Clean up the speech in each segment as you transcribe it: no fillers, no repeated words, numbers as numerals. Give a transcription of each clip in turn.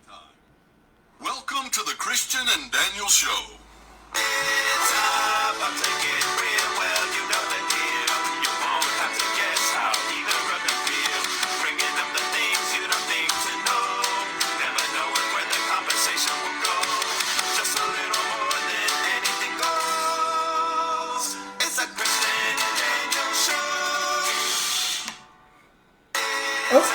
time. Welcome to the Christian and Daniel Show. It's about to get real. Well, you know the deal. You won't have to guess how either of them feel. Bringing up the things you don't think to know. Never knowing where the conversation will go. Just a little more than anything goes. It's a Christian and Daniel Show. It's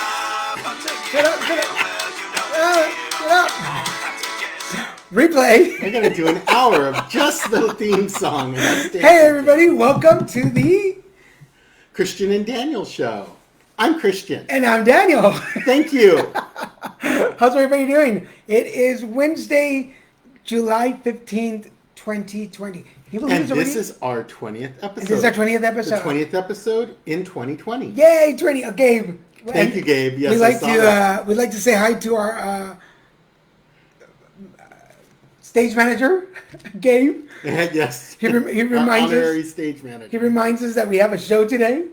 about to get real. Well, you know the deal. You won't have to guess. Replay. We're going to do an hour of just the theme song. Hey, everybody. Welcome to the... Christian and Daniel Show. I'm Christian. And I'm Daniel. Thank you. How's everybody doing? It is Wednesday, July 15th, 2020. Can you believe And it's already... this is our 20th episode. This is our 20th episode. The 20th episode in 2020. Yay, 20. Gabe. Thank you, Gabe. Yes, we'd I like saw to that. we'd like to say hi to our stage manager, Gabe. Yes. He reminds Our honorary us. stage manager. He reminds us that we have a show today.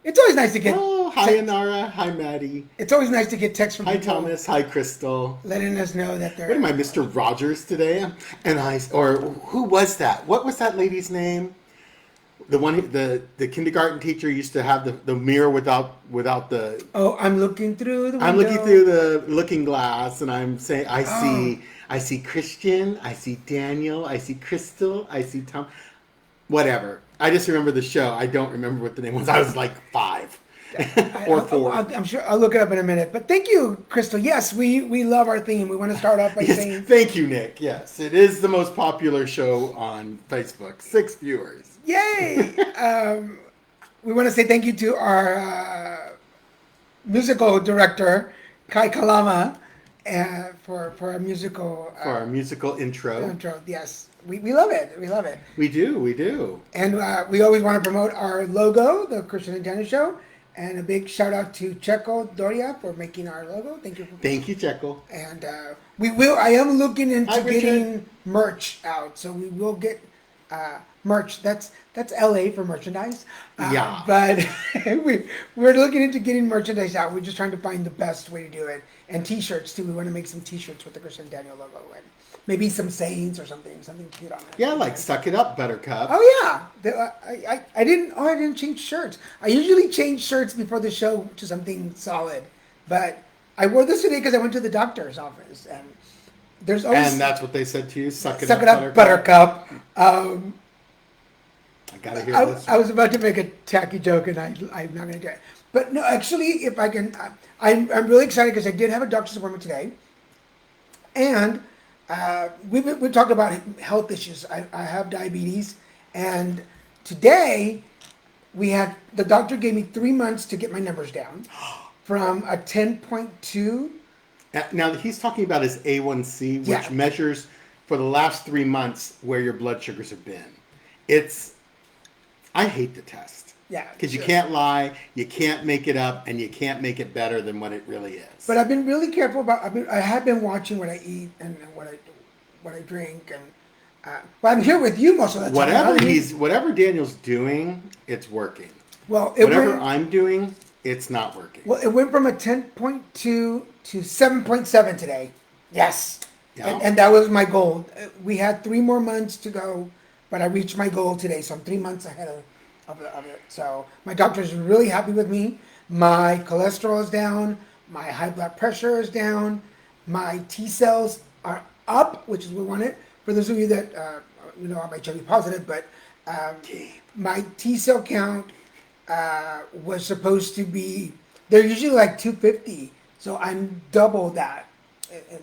It's always nice to get. Oh, hi, Inara. Hi, Maddie. It's always nice to get texts from Hi, people Thomas. Hi, Crystal. letting us know that they're. What am I, Mr. Rogers today? And or who was that? What was that lady's name? The one, the kindergarten teacher used to have the mirror without the. Oh, I'm looking through the window. I'm looking through the looking glass, and I'm saying, I see Christian, I see Daniel, I see Crystal, I see Tom. Whatever. I just remember the show. I don't remember what the name was. I was like 5 or 4. I'm sure I'll look it up in a minute. But thank you, Crystal. Yes, we love our theme. We want to start off by Yes, saying thank you, Nick. Yes, it is the most popular show on Facebook. 6 viewers. yay. We want to say thank you to our musical director, Kai Kalama, for our musical For our musical intro. intro. Yes, we love it. We love it. We do. And we always want to promote our logo, the Christian and Daniel Show. And a big shout out to Checo Doria for making our logo. Thank you. Thank you, Checo. And I am looking into Hi, Richard. getting merch out. So we will get merch. That's LA for merchandise. Yeah. But we're looking into getting merchandise out. We're just trying to find the best way to do it. And t-shirts too. We want to make some t-shirts with the Christian and Daniel logo. And maybe some sayings or something cute on it. Yeah, like suck it up, Buttercup. Oh yeah, I didn't change shirts. I usually change shirts before the show to something solid, but I wore this today because I went to the doctor's office, and there's always And that's what they said to you. Suck it suck up, it up, Buttercup. I gotta hear this. I was about to make a tacky joke, and I'm not going to do it. But no, actually, if I can, I'm really excited because I did have a doctor's appointment today, and we've talked about health issues. I have diabetes, and today the doctor gave me 3 months to get my numbers down from a 10.2. Now he's talking about his A1C, which Yeah. measures for the last 3 months where your blood sugars have been. I hate the test. Yeah, Because you sure. can't lie, you can't make it up, and you can't make it better than what it really is. But I've been really careful about. I have been watching what I eat and what I drink, and I'm here with you most of the time. Whatever Daniel's doing, it's working. Well, Whatever I'm doing, it's not working. Well, it went from a 10.2 to 7.7 today. Yes. Yeah. And that was my goal. We had 3 more months to go, but I reached my goal today, so I'm 3 months ahead of it. So my doctor's really happy with me. My cholesterol is down. My high blood pressure is down. My T cells are up, which is what we wanted. For those of you that I'm HIV positive, but my T cell count was supposed to be, they're usually like 250. So I'm double that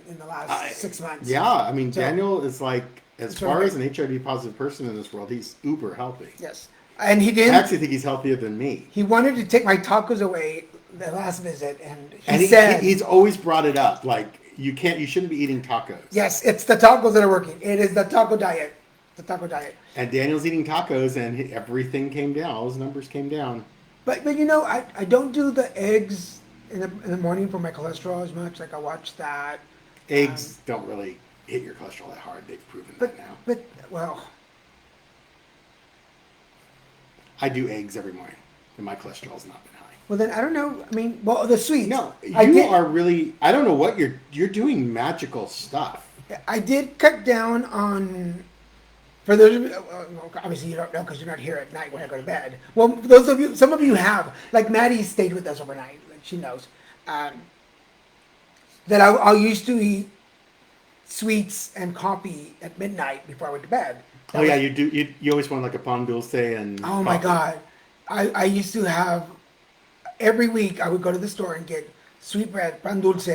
in the last 6 months. Yeah, I mean, So- Daniel is like, as So- far as an HIV positive person in this world, he's uber healthy. Yes. And he I didn't. actually think he's healthier than me. He wanted to take my tacos away the last visit, and And he said, he's always brought it up. Like, you shouldn't be eating tacos. yes, it's the tacos that are working. It is the taco diet. The taco diet. And Daniel's eating tacos, and everything came down. All his numbers came down. But you know, I don't do the eggs in the morning for my cholesterol as much. Like I watch that. Eggs don't really hit your cholesterol that hard. They've proven that now. But well, I do eggs every morning, and my cholesterol's not been high. Well, then I don't know. I mean, well, the sweets. No, I you did. are really. I don't know what you're doing magical stuff. I did cut down on. For those of you, obviously you don't know because you're not here at night when I go to bed. Well, those of you, some of you have. Like Maddie stayed with us overnight. Like she knows that I used to eat sweets and coffee at midnight before I went to bed. That Oh yeah, was- you do. You always want like a pan dulce and. Oh my coffee. God. I used to have, every week I would go to the store and get sweet bread, pan dulce,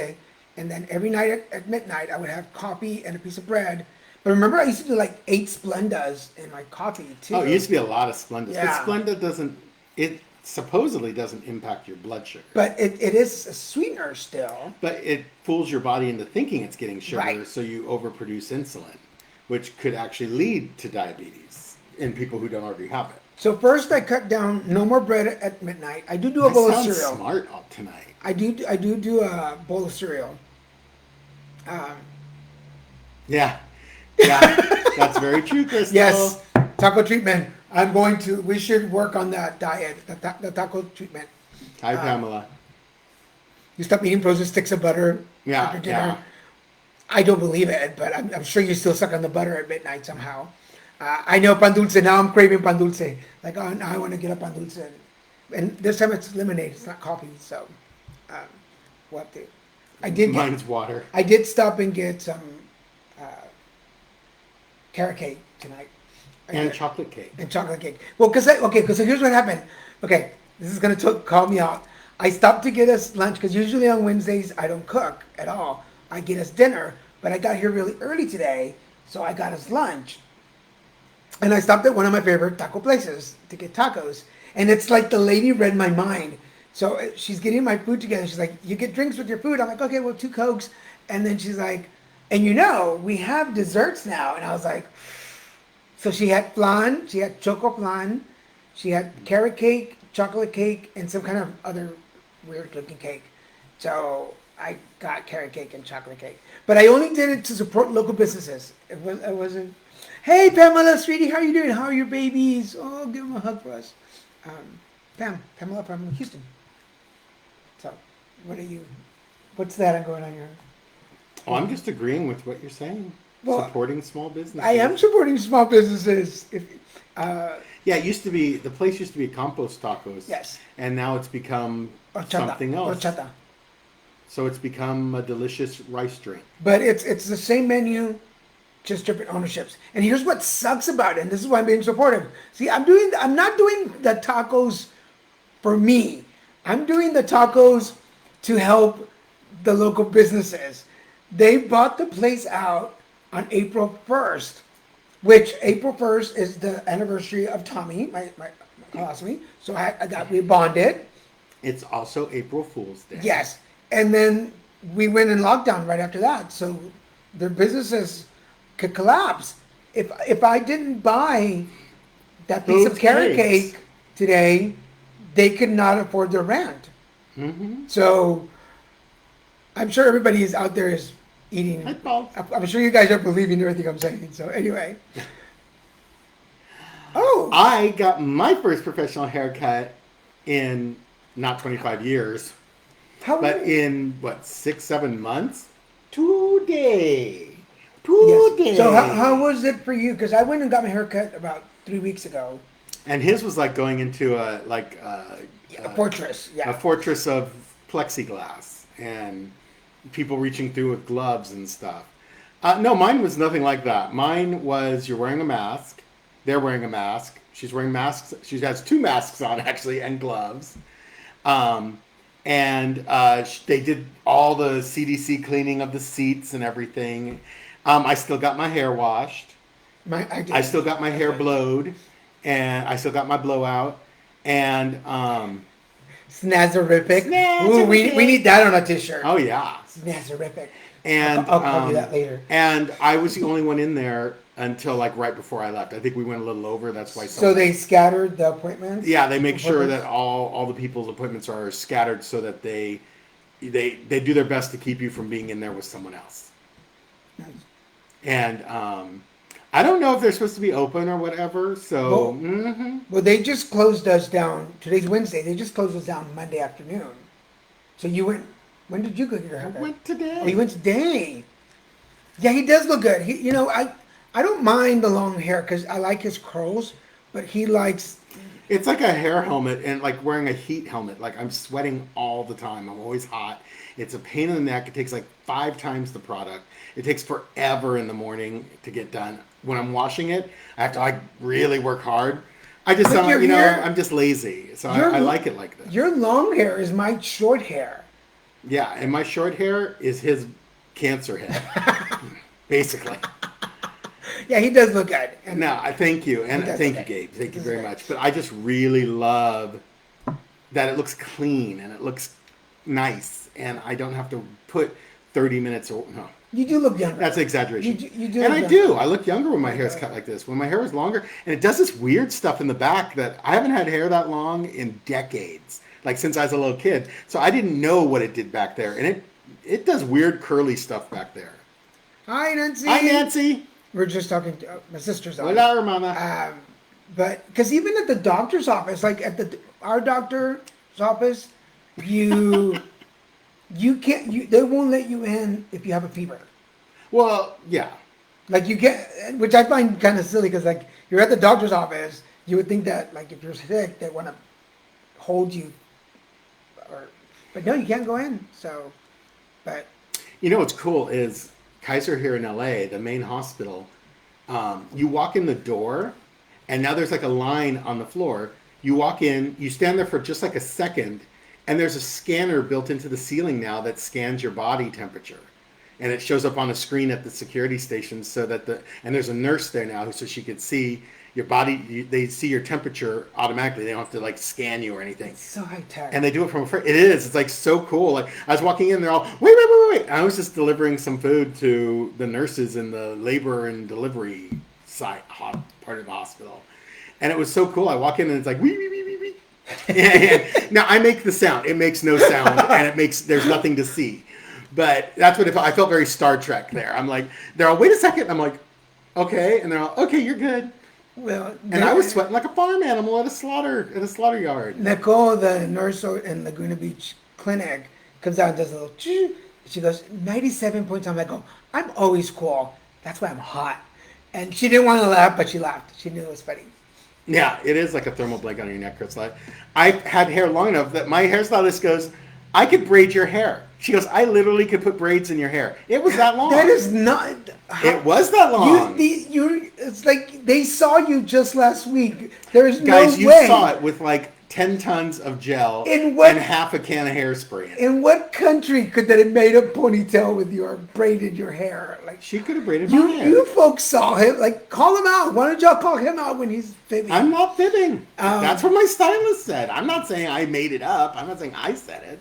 and then every night at midnight I would have coffee and a piece of bread. But remember I used to do like 8 Splendas in my coffee too. Oh, it used to be a lot of Splenda. Yeah. But Splenda doesn't. It supposedly doesn't impact your blood sugar. But it is a sweetener still. But it fools your body into thinking it's getting sugar, Right. so you overproduce insulin, which could actually lead to diabetes in people who don't already have it. So first I cut down no more bread at midnight. I do a bowl of Sounds cereal. smart tonight. I do a bowl of cereal. Yeah, yeah, that's very true, Crystal. Yes, taco treatment. We should work on that diet, the taco treatment. Hi, Pamela. You stop eating frozen sticks of butter Yeah, after dinner. yeah. I don't believe it, but I'm sure you still suck on the butter at midnight somehow. I know pan dulce. Now I'm craving pan dulce. Like, oh, now I want to get up pan dulce. And this time it's lemonade. It's not coffee. So, what the? Mine's water. I did stop and get some carrot cake tonight. And chocolate cake. And chocolate cake. Well, because here's what happened. Okay, this is gonna call me out. I stopped to get us lunch because usually on Wednesdays I don't cook at all. I get us dinner, but I got here really early today, so I got us lunch. And I stopped at one of my favorite taco places to get tacos, and it's like the lady read my mind. So she's getting my food together. She's like, "You get drinks with your food." I'm like, "Okay, well, 2 Cokes," and then she's like, "And we have desserts now," and I was like. So she had flan, she had choco flan, she had carrot cake, chocolate cake, and some kind of other weird looking cake. So I got carrot cake and chocolate cake. But I only did it to support local businesses. It wasn't, "Hey Pamela, sweetie, how are you doing? How are your babies? Oh, give them a hug for us." Pamela from Houston. So, what's that going on here? Oh, I'm just agreeing with what you're saying. Well, Supporting small businesses. I am supporting small businesses. Yeah, it used to be, the place used to be Compost Tacos. Yes. And now it's become Horchata, something else. horchata. So it's become a delicious rice drink. But it's the same menu, just different ownerships. And here's what sucks about it, and this is why I'm being supportive. See, I'm not doing the tacos for me. I'm doing the tacos to help the local businesses. They bought the place out on April 1st, which April 1st is the anniversary of Tommy, my colostomy. So we bonded. It's also April Fool's Day. Yes. And then we went in lockdown right after that. So their businesses could collapse. If I didn't buy that piece Those of carrot cakes. cake today, they could not afford their rent. Mm-hmm. So I'm sure everybody is out there is eating. Hi, Paul. I'm sure you guys are believing everything I'm saying. So anyway. Oh. I got my first professional haircut in not 25 years, How but many- in 6, 7 months? Today. Yes. So how was it for you? Because I went and got my hair cut about 3 weeks ago. And his was like going into a Fortress. Yeah. a fortress of plexiglass and people reaching through with gloves and stuff. No, mine was nothing like that. Mine was you're wearing a mask. They're wearing a mask. She's wearing masks. She has 2 masks on actually and gloves. They did all the CDC cleaning of the seats and everything. I still got my hair washed. I still got my hair blowed, and I still got my blowout. And Snazzerific. Snazzerific. Ooh, we need that on a t-shirt. oh yeah, Snazzerific. and I'll call you that later. And I was the only one in there until like right before I left. I think we went a little over. That's why. So they scattered the appointments? Yeah, they make sure that all the people's appointments are scattered so that they do their best to keep you from being in there with someone else. Nice. And I don't know if they're supposed to be open or whatever. So Well, Well, they just closed us down. Today's Wednesday. They just closed us down Monday afternoon. So you went. When did you go get your I haircut? went today. Oh, you went today. Yeah, he does look good. I don't mind the long hair because I like his curls, but he likes. It's like a hair helmet and like wearing a heat helmet. Like I'm sweating all the time. I'm always hot. It's a pain in the neck. It takes like 5 times the product. It takes forever in the morning to get done. When I'm washing it, I have to like really work hard. I just But don't, your you know, hair- I'm just lazy. So your- I like it like this. Your long hair is my short hair. Yeah, and my short hair is his cancer head, basically. Yeah, he does look good. And No, I thank you, and He does thank you, okay. Gabe. Thank He you does very okay. much. But I just really love that it looks clean and it looks nice, and I don't have to put 30 minutes or no. you do look younger. That's an exaggeration. You do and look I younger. do. I look younger when my hair's cut like this. When my hair was longer, and it does this weird stuff in the back that I haven't had hair that long in decades, like since I was a little kid. So I didn't know what it did back there, and it does weird curly stuff back there. Hi, Nancy. Hi, Nancy. We're just talking to my sister's on. Hola, Mama. But because even at the doctor's office, like at our doctor's office, you can't. They won't let you in if you have a fever. Well, yeah. Like you get, which I find kind of silly because like you're at the doctor's office, you would think that like if you're sick, they want to hold you, but no, you can't go in. So, but You know what's cool is Kaiser here in LA, the main hospital. You walk in the door, and now there's like a line on the floor. You walk in, you stand there for just like a second, and there's a scanner built into the ceiling now that scans your body temperature. And it shows up on a screen at the security station so that and there's a nurse there now so she could see your body. They see your temperature automatically. They don't have to like scan you or anything. so high tech. And they do it from afar. It is. It's like so cool. Like I was walking in, they're all wait. And I was just delivering some food to the nurses in the labor and delivery part of the hospital, and it was so cool. I walk in and it's like wee wee wee wee wee. And now I make the sound. It makes no sound, and there's nothing to see. But that's what it felt. I felt very Star Trek there. I'm like, they're all wait a second. I'm like, okay, and they're all okay. You're good. Well, And I was sweating like a farm animal at a slaughter yard. Nicole, the nurse in Laguna Beach Clinic, comes out and does a little. She goes 97 points. I'm like, oh, I'm always cool. That's why I'm hot. And she didn't want to laugh, but she laughed. She knew it was funny. Yeah, it is like a thermal blanket on your neck, Chris. Like, I had hair long enough that my hairstylist goes, I could braid your hair. She goes, I literally could put braids in your hair. It was that long. That is not. It was that long. It's like they saw you just last week. There's Guys, no you way. saw it with like 10 tons of gel In and half a can of hairspray. In what country could that have made a ponytail with your braided your hair? Like She could have braided my hair. you folks saw him. Like call him out. Why don't y'all call him out when he's fibbing? I'm not fibbing. That's what my stylist said. I'm not saying I made it up. I'm not saying I said it.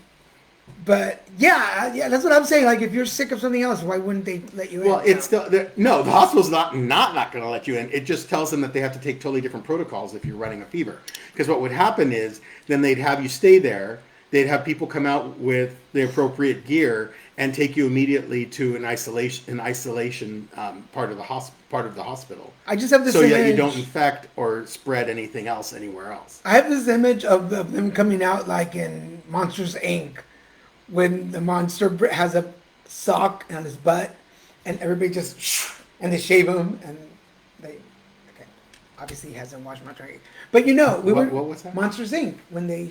But yeah, that's what I'm saying. Like, if you're sick of something else, why wouldn't they let you in? Well, it's still no. The hospital's not going to let you in. It just tells them that they have to take totally different protocols if you're running a fever. Because what would happen is then they'd have you stay there. They'd have people come out with the appropriate gear and take you immediately to an isolation part of the hospital. I just have this so image. that you don't infect or spread anything else anywhere else. I have this image of them coming out like in Monsters Inc. when the monster has a sock on his butt, and everybody just and they shave him, and obviously he hasn't watched Monsters Inc. But what was that? Monsters Inc. when they.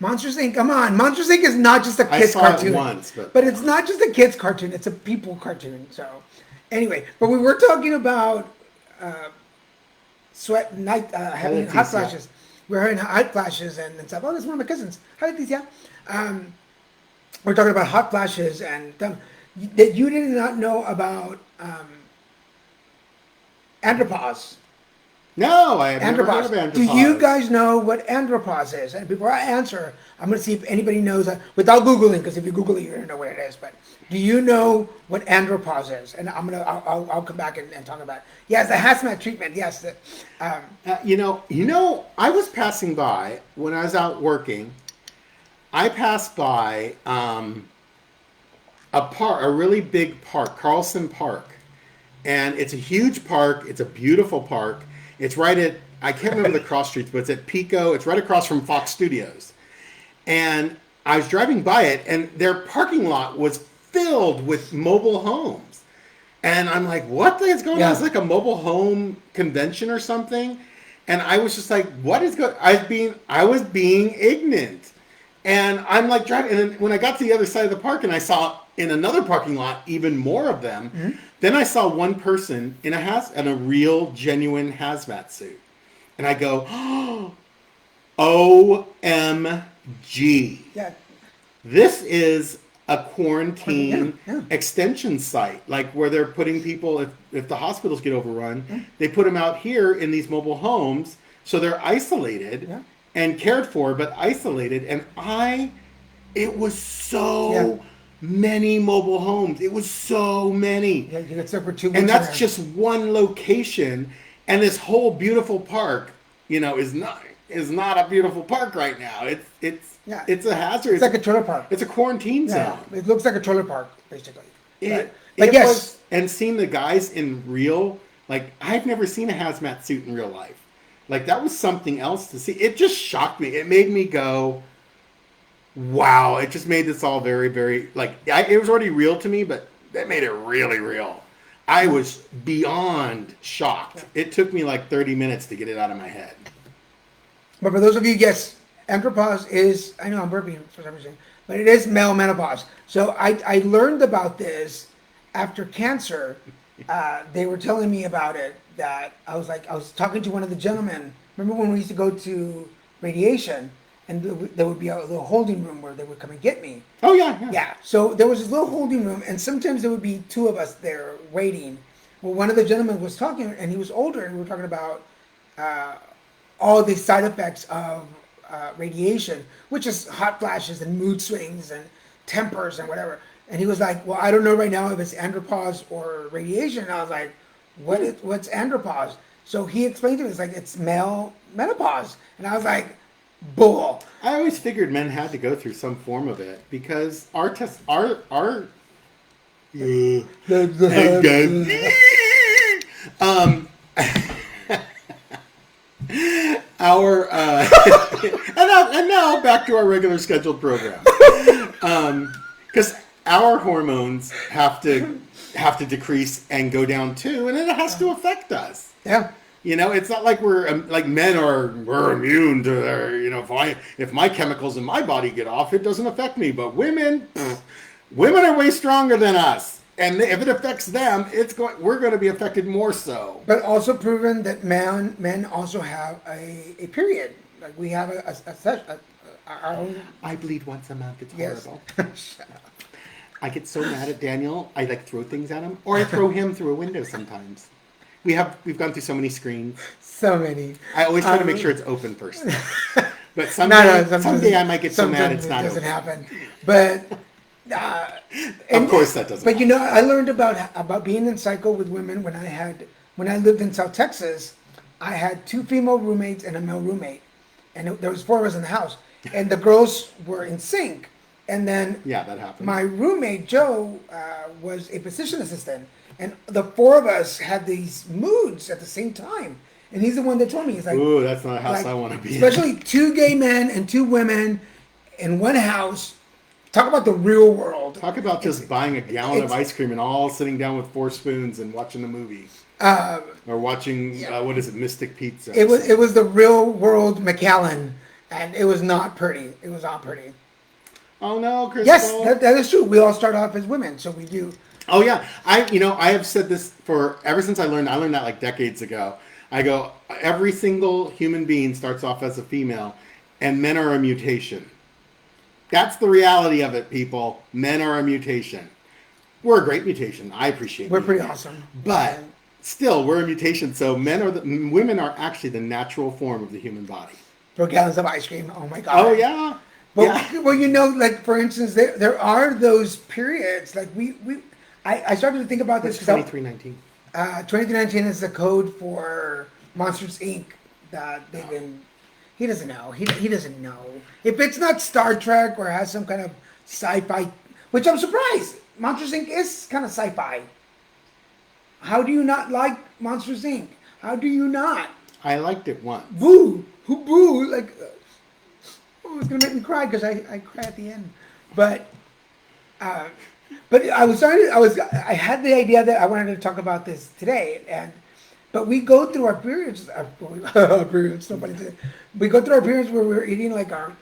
Monsters Inc. Come on, Monsters Inc. is not just a kids I saw cartoon. it once, but it's not just a kids cartoon; it's a people cartoon. So, anyway, but we were talking about having hot flashes. We're having hot flashes and stuff. Oh, that's one of my cousins. Hi, Leticia. We're talking about hot flashes and that you did not know about andropause. No, I have never heard of Andropause. andropause. Do you guys know what andropause is? And before I answer, I'm going to see if anybody knows without Googling, because if you Google it, you're going to know what it is. But do you know what andropause is? And I'll come back and talk about it. Yes, the hazmat treatment. Yes. I was passing by when I was out working. I passed by a really big park, Carlson Park, and it's a huge park. It's a beautiful park. It's right at, I can't remember the cross streets, but it's at Pico. It's right across from Fox Studios. And I was driving by it, and their parking lot was filled with mobile homes. And I'm like, what the heck's going on? It's like a mobile home convention or something. And I was just like, what is going on? I was being ignorant. And I'm like driving, and then when I got to the other side of the park and I saw in another parking lot even more of them, then I saw one person in a real, genuine hazmat suit. And I go, OMG. Yeah. This is a quarantine extension site, like where they're putting people, if the hospitals get overrun, they put them out here in these mobile homes, so they're isolated and cared for, but isolated. And it was so many mobile homes. It was so many. Yeah, you get stuck for 2 weeks. And that's just one location. And this whole beautiful park, is not a beautiful park right now. It's a hazard. It's like a trailer park. It's a quarantine zone. It looks like a trailer park, basically. It yes. was, and seeing the guys in real, like, I've never seen a hazmat suit in real life. Like, that was something else to see. It just shocked me. It made me go, wow. It just made this all very, very, like, it was already real to me, but that made it really real. I was beyond shocked. It took me like 30 minutes to get it out of my head. But for those of you, yes, andropause is, I know I'm burping for some reason, but it is male menopause. So I learned about this after cancer. They were telling me about it, that I was talking to one of the gentlemen. Remember when we used to go to radiation, and there would be a little holding room where they would come and get me. Oh, yeah. Yeah, so there was this little holding room, and sometimes there would be two of us there waiting. Well, one of the gentlemen was talking, and he was older, and we were talking about all the side effects of radiation, which is hot flashes and mood swings and tempers and whatever. And he was like, well, I don't know right now if it's andropause or radiation. And I was like, what's andropause? So he explained to me, it's male menopause. And I was like, bull. I always figured men had to go through some form of it because our and now back to our regular scheduled program. Because our hormones have to decrease and go down too, and it has to affect us. Yeah. It's not like we're immune to their, if my chemicals in my body get off, it doesn't affect me. But women are way stronger than us. And if it affects them, we're going to be affected more so. But also proven that men also have a period. Like we have our own. I bleed once a month. It's Yes. horrible. Shut up. I get so mad at Daniel. I throw things at him, or I throw him through a window sometimes. We've gone through so many screens. So many. I always try to make sure it's open first. But someday I might get so mad it's not open. It doesn't happen. But of course that doesn't. But I learned about being in cycle with women when I lived in South Texas. I had 2 female roommates and a male roommate, and there was 4 of us in the house, and the girls were in sync. And then that happened. My roommate Joe was a physician assistant, and the 4 of us had these moods at the same time. And he's the one that told me, he's like, "Ooh, that's not a house I want to be in." Especially 2 gay men and 2 women in one house. Talk about the real world. Talk about just buying a gallon of ice cream and all sitting down with 4 spoons and watching the movie. Or watching, what is it, Mystic Pizza. It was the real world McAllen, and it was not pretty. It was not pretty. Oh no, Crystal. Yes, that is true. We all start off as women, so we do. Oh yeah, I have said this ever since I learned that like decades ago. I go, every single human being starts off as a female, and men are a mutation. That's the reality of it, people. Men are a mutation. We're a great mutation. I appreciate. We're pretty awesome, but still, we're a mutation. So women are actually the natural form of the human body. 4 gallons of ice cream. Oh my god. Oh yeah. Well, like for instance, there are those periods. Like I started to think about this. 2319. 2319 is the code for Monsters Inc. That they've been. He doesn't know. He doesn't know. If it's not Star Trek or has some kind of sci-fi, which I'm surprised. Monsters Inc. is kind of sci-fi. How do you not like Monsters Inc? How do you not? I liked it once. Boo! Who boo? Like, oh, it's gonna make me cry because I cry at the end. But I was starting. I had the idea that I wanted to talk about this today, but we go through our periods. Periods. Nobody did. We go through our periods where we're eating like our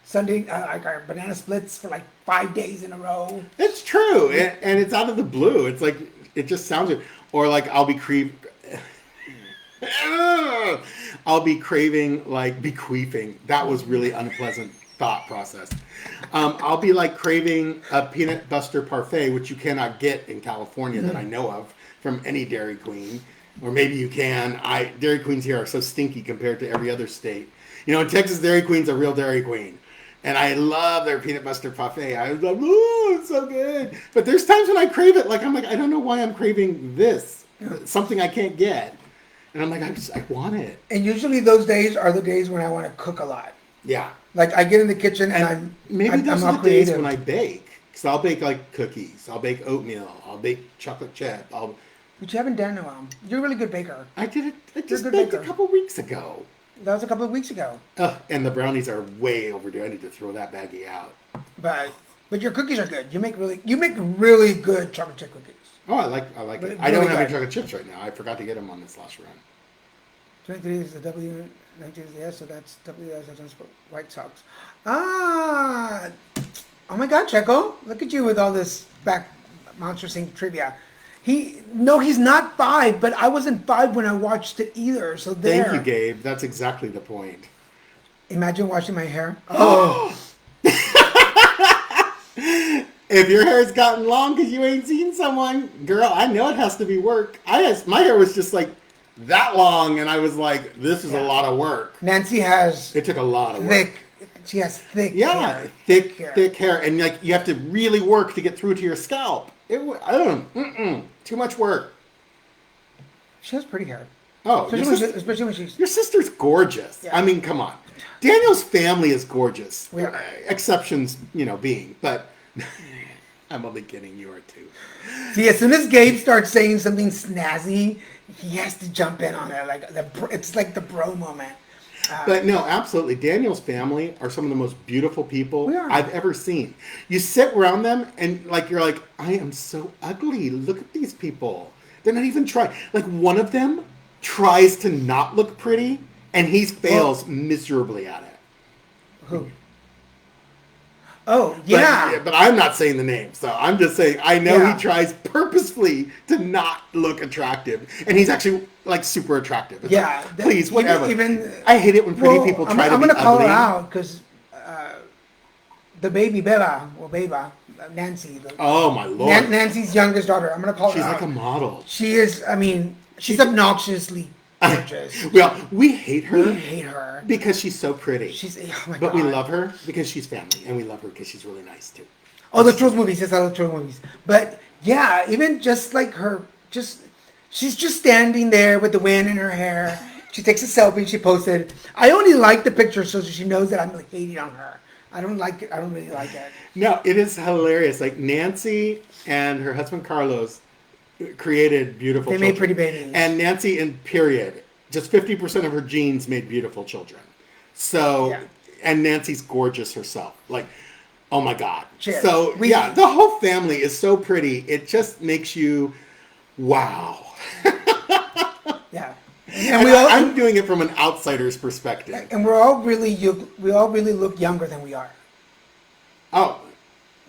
Sunday, like our banana splits for like 5 days in a row. It's true, and it's out of the blue. It's like it just sounds good. Or like I'll be craving like bequeathing. That was really unpleasant thought process. I'll be like craving a peanut butter parfait, which you cannot get in California that I know of from any Dairy Queen, or maybe you can. Dairy Queens here are so stinky compared to every other state. You know, in Texas, Dairy Queen's a real Dairy Queen. And I love their peanut butter parfait. I was like, ooh, it's so good. But there's times when I crave it. Like, I'm like, I don't know why I'm craving this. Something I can't get. And I'm like, I want it. And usually those days are the days when I want to cook a lot. Yeah. Like, I get in the kitchen and those I'm are the days creative. when I bake. Because I'll bake, like, cookies. I'll bake oatmeal. I'll bake chocolate chip. But you haven't done it well. You're a really good baker. I did it. I just good baked baker. a couple weeks ago. That was a couple of weeks ago. And the brownies are way overdue. I need to throw that baggie out. But your cookies are good. You make really good chocolate chip cookies. Oh, I like it. Really I don't have any good. chocolate chips right now. I forgot to get them on this last run. 23 is the W, 19 is the S, so that's W as stands for White Sox. Ah! Oh my God, Checo. Look at you with all this back Monster Inc. trivia. He's not 5, but I wasn't 5 when I watched it either, so there. Thank you, Gabe. That's exactly the point. Imagine washing my hair. Oh! If your hair's gotten long because you ain't seen someone, girl, I know it has to be work. My hair was just like that long, and I was like, this is a lot of work. Nancy has It took a lot of work. She has thick hair. thick hair, and like you have to really work to get through to your scalp. Too much work. She has pretty hair. Oh, Especially when she's... your sister's gorgeous. Yeah. I mean, come on. Daniel's family is gorgeous. Yeah. Exceptions, being, but I'm only kidding. You are too. See, as soon as Gabe starts saying something snazzy, he has to jump in on it. It's like the bro moment. But no, absolutely. Daniel's family are some of the most beautiful people We are. I've ever seen. You sit around them and you're like, I am so ugly. Look at these people. They're not even trying. Like one of them tries to not look pretty and he fails miserably at it. Who? Oh, yeah. But I'm not saying the name, so I'm just saying I know Yeah. he tries purposefully to not look attractive, and he's actually like super attractive. It's Yeah. like, please, whatever. Even I hate it when pretty people try to be I'm gonna call ugly. her out because the baby Beba, Nancy. Oh my lord, Nancy's youngest daughter. I'm gonna call she's her like out. a model. She is. I mean, she's obnoxiously gorgeous. Well, we hate her We hate her. because she's so pretty. Oh my but God. we love her because she's family, and we love her because she's really nice too. Oh, the Trolls movies. Yes, I love Trolls movies. But yeah, even just like her, she's just standing there with the wind in her hair. She takes a selfie and she posts it. I only like the picture so she knows that I'm like hating on her. I don't like it. I don't really like it. No, it is hilarious. Like Nancy and her husband Carlos created beautiful They children. made pretty babies. And Nancy, in period, just 50% of her genes made beautiful children. So, Yeah. and Nancy's gorgeous herself. Like, oh my God. Cheers. So, yeah, the whole family is so pretty. It just makes you, wow. Yeah. And I'm doing it from an outsider's perspective. And we all really look younger than we are. Oh,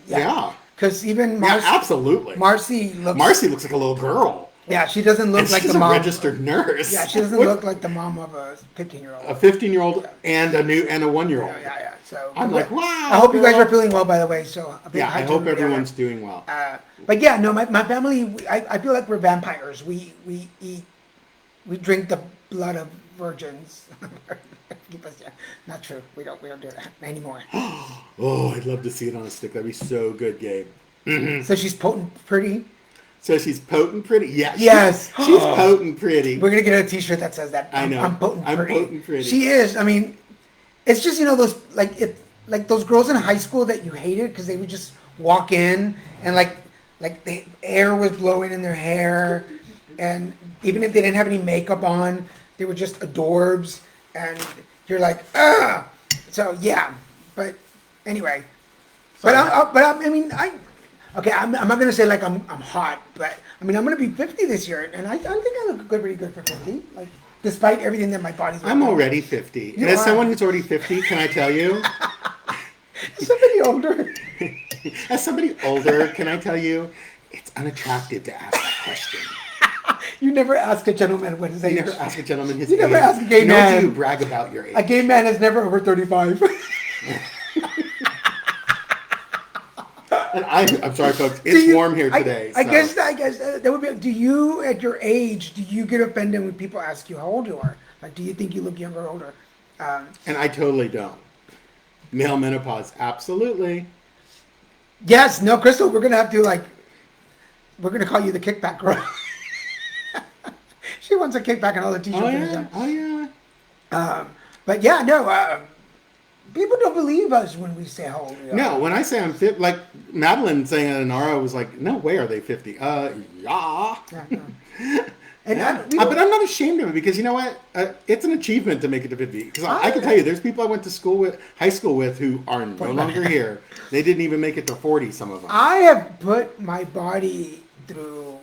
yeah. Because even Yeah, absolutely. Marcy looks like a little girl. Yeah, she doesn't look And like she's the mom. a registered nurse. Yeah, she doesn't look like the mom of a 15-year-old. A 15-year-old and a 1-year-old. Yeah. So I'm like, wow. I hope you guys girl. are feeling well, by the way. So Yeah, I hope everyone's doing well. But yeah, no, my family. I feel like we're vampires. We drink the blood of virgins. Not true. We don't do that anymore. Oh, I'd love to see it on a stick. That'd be so good, Gabe. So she's potent, pretty. So she's potent pretty? Yeah. Yes. She's potent pretty. We're gonna get a T-shirt that says that. I know. I'm potent I'm pretty. potent pretty. She is. I mean, it's just those like those girls in high school that you hated because they would just walk in and like the air was blowing in their hair. and even if they didn't have any makeup on, they were just adorbs, and you're like, ah. So yeah, but anyway, okay, I'm not gonna say like I'm hot, but I mean I'm gonna be 50 this year, and I think I look pretty good for 50. Like despite everything that my body's. I'm already 50, and as someone who's already 50, can I tell you? Somebody older. As somebody older, can I tell you? It's unattractive to ask that question. You never ask a gentleman what his age. You never ask a gentleman his You age. never ask a gay Nor man. do you brag about your age. A gay man is never over 35. And I'm sorry, folks. It's warm here today. I so. guess that would be. Do you, at your age, do you get offended when people ask you how old you are? Like, do you think you look younger or older? And I totally don't. Male menopause, absolutely. Yes. No, Crystal. We're gonna have to we're gonna call you the kickback girl. She wants a kickback and all the t-shirts. Oh yeah. But yeah, no. People don't believe us when we say how old we are. No, when I say I'm 50, like Madeline saying that Inara was like, no way are they 50. Yeah. Yeah, no. And But I'm not ashamed of it because you know what? It's an achievement to make it to 50. Because I can tell you, there's people I went to high school with who are no longer here. They didn't even make it to 40, some of them. I have put my body through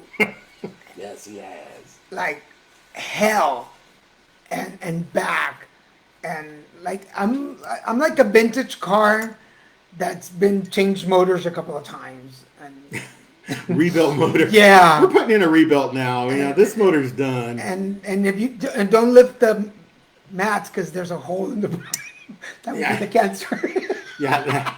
Yes, he has. like hell and back, and like I'm like a vintage car that's been changed motors a couple of times and Rebuilt motor. Yeah. We're putting in a rebuilt now. You know, this motor's done. and if you and don't lift the mats because there's a hole in the that would be the cancer. Yeah.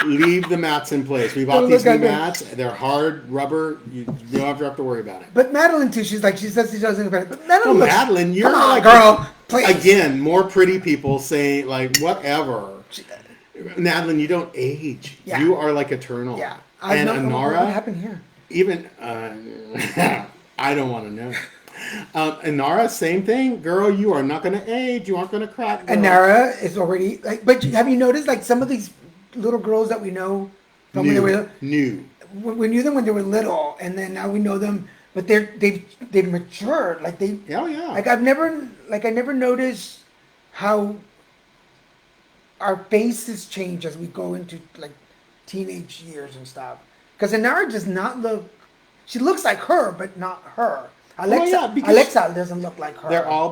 Leave the mats in place. We bought Don't these look new at me. mats. They're hard rubber. You don't have to worry about it. But Madeline too, she says she doesn't. But Madeline, Oh, looks, Madeline, you're come on, like girl, please. Again, more pretty people say like whatever. Madeline, you don't age. Yeah. You are like eternal. Yeah. And What Inara, happened here? even I don't want to know. Inara, same thing, girl. You are not going to age. You aren't going to crack. Girl. Inara is already like. But have you noticed like some of these little girls that we know from when they were New. we knew them when they were little, and then now we know them, but they've matured. Like they. Oh yeah. Like I never noticed how our faces change as we go into like teenage years and stuff. Because Inara does not look. She looks like her, but not her. Alexa doesn't look like her. They're all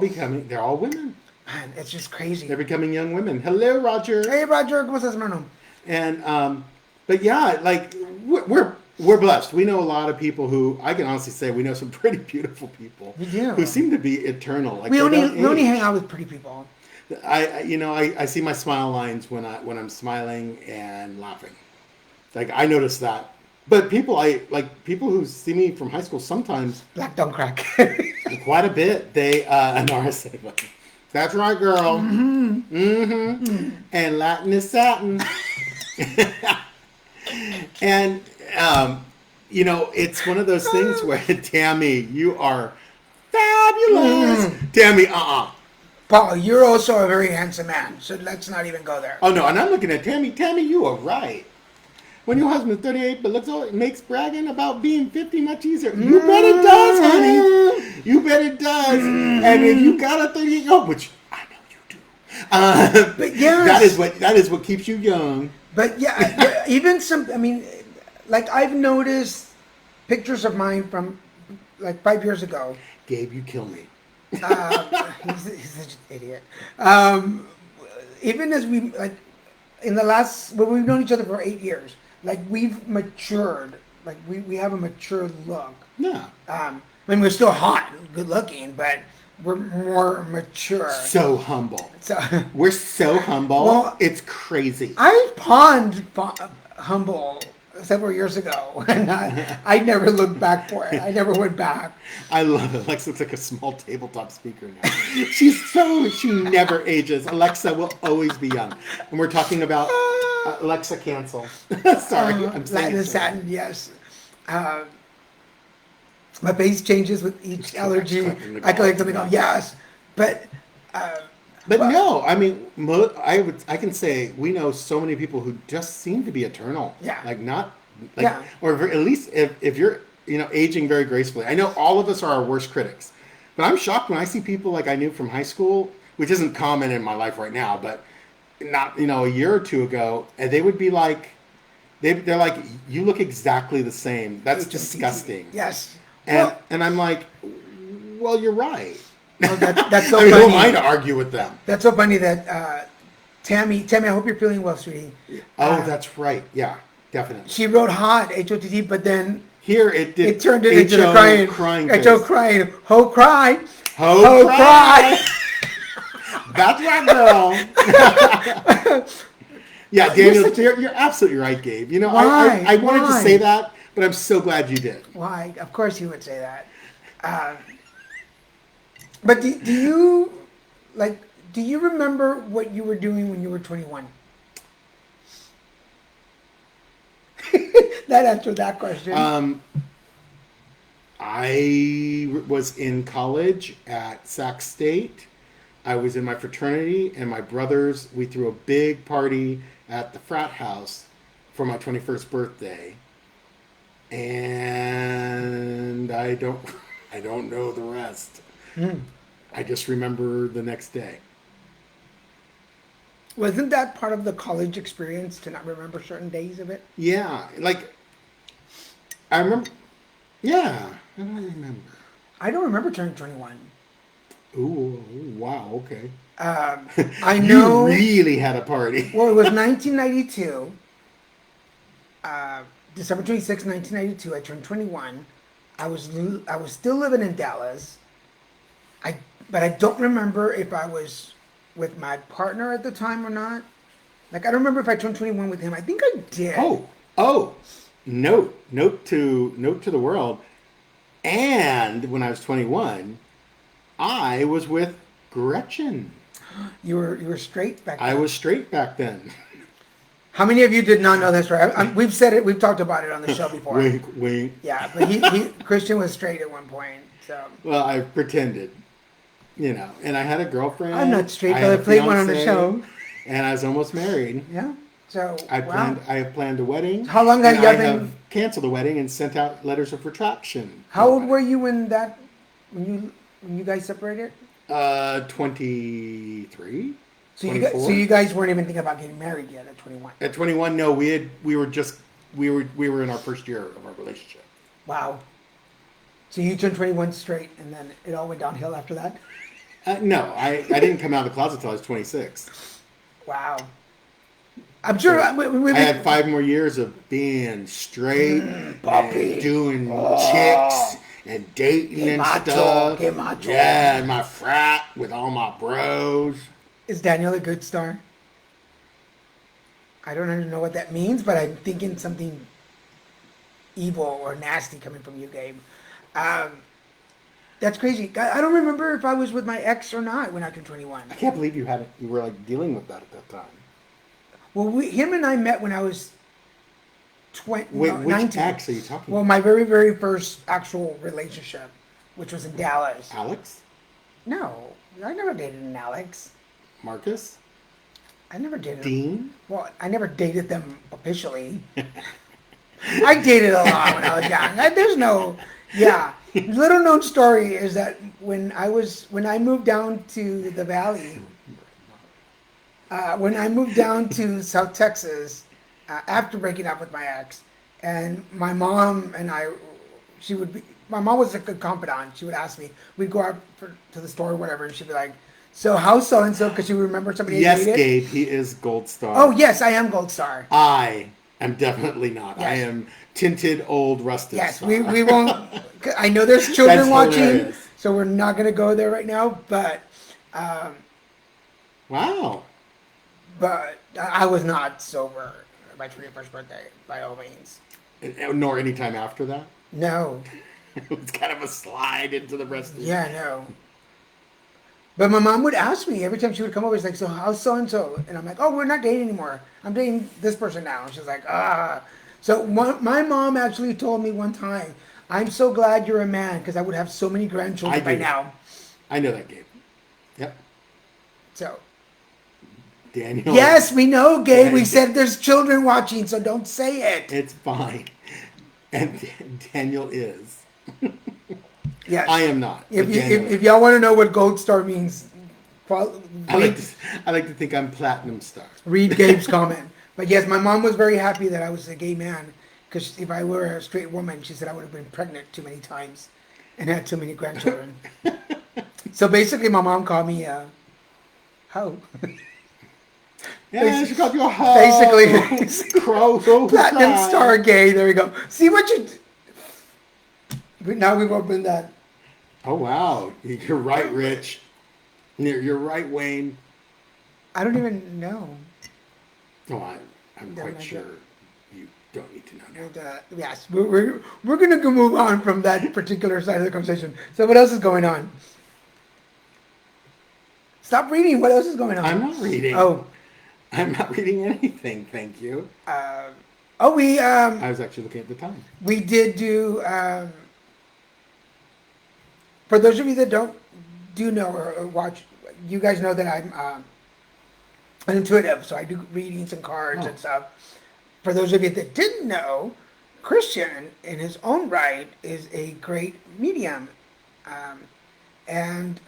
women. Man, it's just crazy. They're becoming young women. Hello, Roger. Hey, Roger, ¿cómo estás, hermano? And but yeah, like we're blessed. We know a lot of people who I can honestly say we know some pretty beautiful people. We do. Who seem to be eternal. Like We they don't only age. hang out with pretty people. I see my smile lines when I'm smiling and laughing. Like I notice that. But people who see me from high school sometimes Black don't crack. quite a bit. They Inara say, "That's right, girl." Mm-hmm. And Latin is satin. And it's one of those things where Tammy, you are fabulous. Tammy, Paul, you're also a very handsome man, so let's not even go there. Oh no, and I'm looking at Tammy. Tammy, you are right. When your husband's 38 but looks old, it makes bragging about being 50 much easier. You bet it does, honey. You bet it does. And if you got a 38-year-old, which I know you do, But yes. that is what keeps you young. But yeah, even like I've noticed pictures of mine from like 5 years ago. Gabe, you kill me. He's such an idiot. Even as we like in the last, well, we've known each other for 8 years. Like we've matured. Like we have a mature look. Yeah. We're still hot, and good looking, but we're more mature. So humble. So We're so humble. Well, it's crazy. I pawned humble several years ago, and I never looked back for it. I never went back. I love it. Alexa looks like a small tabletop speaker now. She never ages. Alexa will always be young. And we're talking about Alexa cancel. Sorry, I'm saying Latin satin, yes. My face changes with each allergy. I collect something else. Yes, but no, I mean, I can say we know so many people who just seem to be eternal. Yeah. Like not, Yeah. or at least if you're aging very gracefully. I know all of us are our worst critics, but I'm shocked when I see people like I knew from high school, which isn't common in my life right now, but not a year or two ago, and they would be like, they're like, you look exactly the same. That's disgusting. Yes. And I'm like, well, you're right. Well, that's so I mean, funny. who am I to argue with them? That's so funny that Tammy, I hope you're feeling well, sweetie. Oh, that's right. Yeah, definitely. She wrote hot, HOTT, but then Here it did. it turned it into the H.O. crying. face. H.O. crying. Ho cry. Ho cry. That's right, girl. Yeah, Daniel, you're absolutely right, Gabe. Why? I wanted to Why? say that, but I'm so glad you did. Why? Of course you would say that. But do you remember what you were doing when you were 21? That answered that question. I was in college at Sac State. I was in my fraternity, and my brothers, we threw a big party at the frat house for my 21st birthday. And I don't know the rest. I just remember the next day. Wasn't that part of the college experience to not remember certain days of it? Yeah, like I remember. Yeah, I don't remember. I don't remember turning 21. Ooh, wow, okay. I know. You really had a party. Well, it was 1992. December 26, 1992. I turned 21. I was still living in Dallas. But I don't remember if I was with my partner at the time or not. Like, I don't remember if I turned 21 with him. I think I did. Oh. Note to the world. And when I was 21, I was with Gretchen. You were straight back then. I was straight back then. How many of you did not know this? Right? We've said it. We've talked about it on the show before. Wink, wink. Yeah, but he Christian was straight at one point. So. Well, I pretended, and I had a girlfriend. I'm not straight, but had I a played one on the fiancé, show. And I was almost married. Yeah. So I have planned a wedding. How long have and you I been? have canceled the wedding and sent out letters of retraction. How old were you when you guys separated? 23. So you guys weren't even thinking about getting married yet at 21. At 21, no, we were in our first year of our relationship. Wow. So you turned 21 straight, and then it all went downhill after that. No, I didn't come out of the closet until I was 26. Wow. I'm sure. I had 5 more years of being straight, and doing chicks and dating and stuff. Yeah, and my frat with all my bros. Is Daniel a good star? I don't even know what that means, but I'm thinking something evil or nasty coming from you, Gabe. That's crazy. I don't remember if I was with my ex or not when I turned 21. I can't believe you were like dealing with that at that time. Well, him and I met when I was 19. Which ex are you talking Well, about? my very, very first actual relationship, which was in Dallas. Alex? No, I never dated an Alex. Marcus? I never dated Dean? Well, I never dated them officially. I dated a lot when I was young. There's no, yeah. Little known story is that when I moved down to the Valley, when I moved down to South Texas, after breaking up with my ex, and my mom and I, my mom was a good confidant. She would ask me, we'd go out to the store or whatever, and she'd be like, so how's so-and-so? Because she would remember somebody I dated. Yes, Gabe, he is Gold Star. Oh, yes, I am Gold Star. I am definitely not. Yes. I am tinted old rusted Yes, star. we won't. I know there's children That's watching, hilarious. so we're not going to go there right now. But Wow. I was not sober my 21st birthday by all means. Nor any time after that? No. It was kind of a slide into the rest of the Yeah, no. But my mom would ask me every time she would come over. She's like, "So how's so and so?" And I'm like, "Oh, we're not dating anymore. I'm dating this person now." And she's like, "Ah." So my mom actually told me one time, "I'm so glad you're a man because I would have so many grandchildren by now." I know that, Gabe. Yep. So. Daniel. Yes, we know, Gabe. We Yeah. said there's children watching, so don't say it. It's fine. And Daniel is. Yes. I am not. If, but you, Daniel if is. y'all want to know what Gold Star means, I like to think I'm platinum star. read Gabe's comment. But yes, my mom was very happy that I was a gay man, because if I were a straight woman, she said I would have been pregnant too many times and had too many grandchildren. So basically, my mom called me a hoe. Yeah, she called you a hoe. Basically, Crow. platinum star gay. There we go. See what you. Now we've opened that. Oh wow, you're right, Rich. You're right, Wayne. I don't even know. No, I'm No, quite no, sure you don't need to know now. And, yes, we're going to move on from that particular side of the conversation. So what else is going on? Stop reading. What else is going on? I'm not reading. Oh, I'm not reading anything. Thank you. we I was actually looking at the time. we did do. For those of you that do know or watch, you guys know that I'm an intuitive, so I do readings and cards and stuff. For those of you that didn't know, Christian, in his own right, is a great medium, and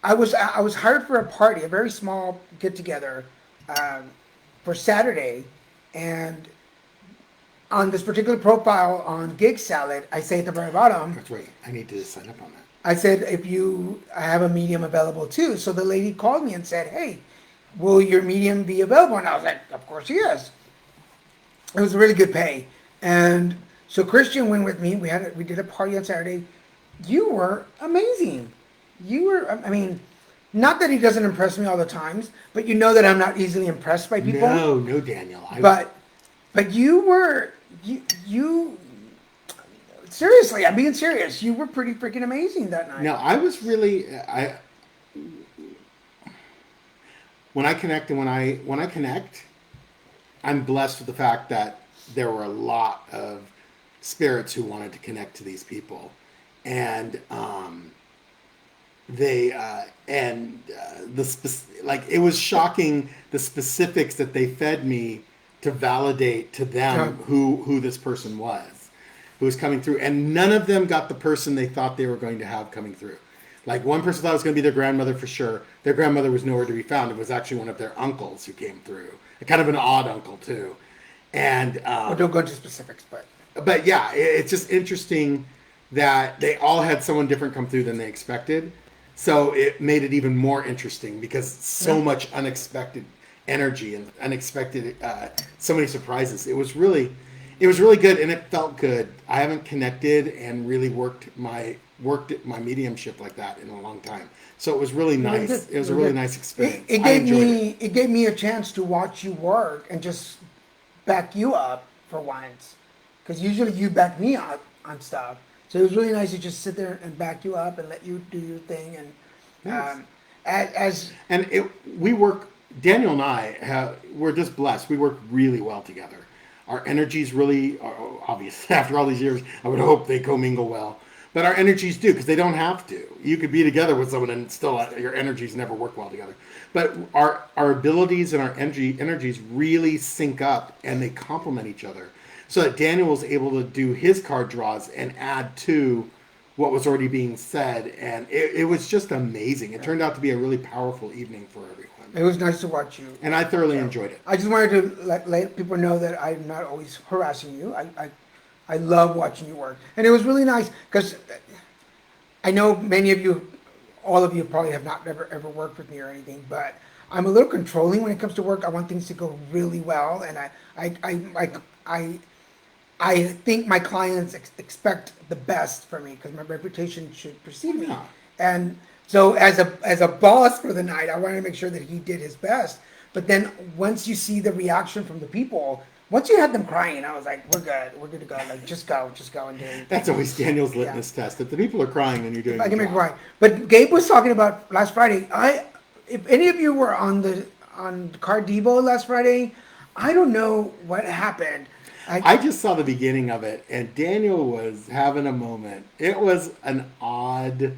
I was hired for a party, a very small get together, for Saturday, and on this particular profile on Gig Salad, I say at the very bottom, That's right. I need to sign up on that. I said, I have a medium available too. So the lady called me and said, hey, will your medium be available? And I was like, of course he is. It was a really good pay. And so Christian went with me. We did a party on Saturday. You were amazing. I mean, not that he doesn't impress me all the times, but you know that I'm not easily impressed by people. No, Daniel. But you were, you seriously, I'm being serious. You were pretty freaking amazing that night. No, I was really when I connect and when I connect, I'm blessed with the fact that there were a lot of spirits who wanted to connect to these people, and it was shocking the specifics that they fed me to validate to them who this person was, who was coming through, and none of them got the person they thought they were going to have coming through. Like one person thought it was going to be their grandmother for sure. Their grandmother was nowhere to be found. It was actually one of their uncles who came through, kind of an odd uncle too. And don't go into specifics, but yeah, it's just interesting that they all had someone different come through than they expected. So it made it even more interesting because so much unexpected energy and unexpected, so many surprises. It was really good, and it felt good. I haven't connected and really worked my mediumship like that in a long time. So it was really nice. It was a really nice experience. It gave me a chance to watch you work and just back you up for once, because usually you back me up on stuff. So it was really nice to just sit there and back you up and let you do your thing. And we work. Daniel and I we're just blessed. We work really well together. Our energies really are obvious. After all these years, I would hope they commingle well. But our energies do, because they don't have to. You could be together with someone and still your energies never work well together. But our abilities and our energies really sync up, and they complement each other. So that Daniel was able to do his card draws and add to what was already being said. And it was just amazing. It turned out to be a really powerful evening for everyone. It was nice to watch you. And I thoroughly enjoyed it. I just wanted to let people know that I'm not always harassing you. I love watching you work. And it was really nice because I know many of you, all of you probably have not ever worked with me or anything, but I'm a little controlling when it comes to work. I want things to go really well, and I think my clients expect the best from me because my reputation should precede me. Yeah. And so as a boss for the night, I wanted to make sure that he did his best. But then once you see the reaction from the people, once you had them crying, I was like, we're good to go. Like, just go and do it. That's always Daniel's litmus test. If the people are crying, then you're doing I can the make it job. right. But Gabe was talking about last Friday. If any of you were on Card Devo last Friday, I don't know what happened. I just saw the beginning of it, and Daniel was having a moment. It was an odd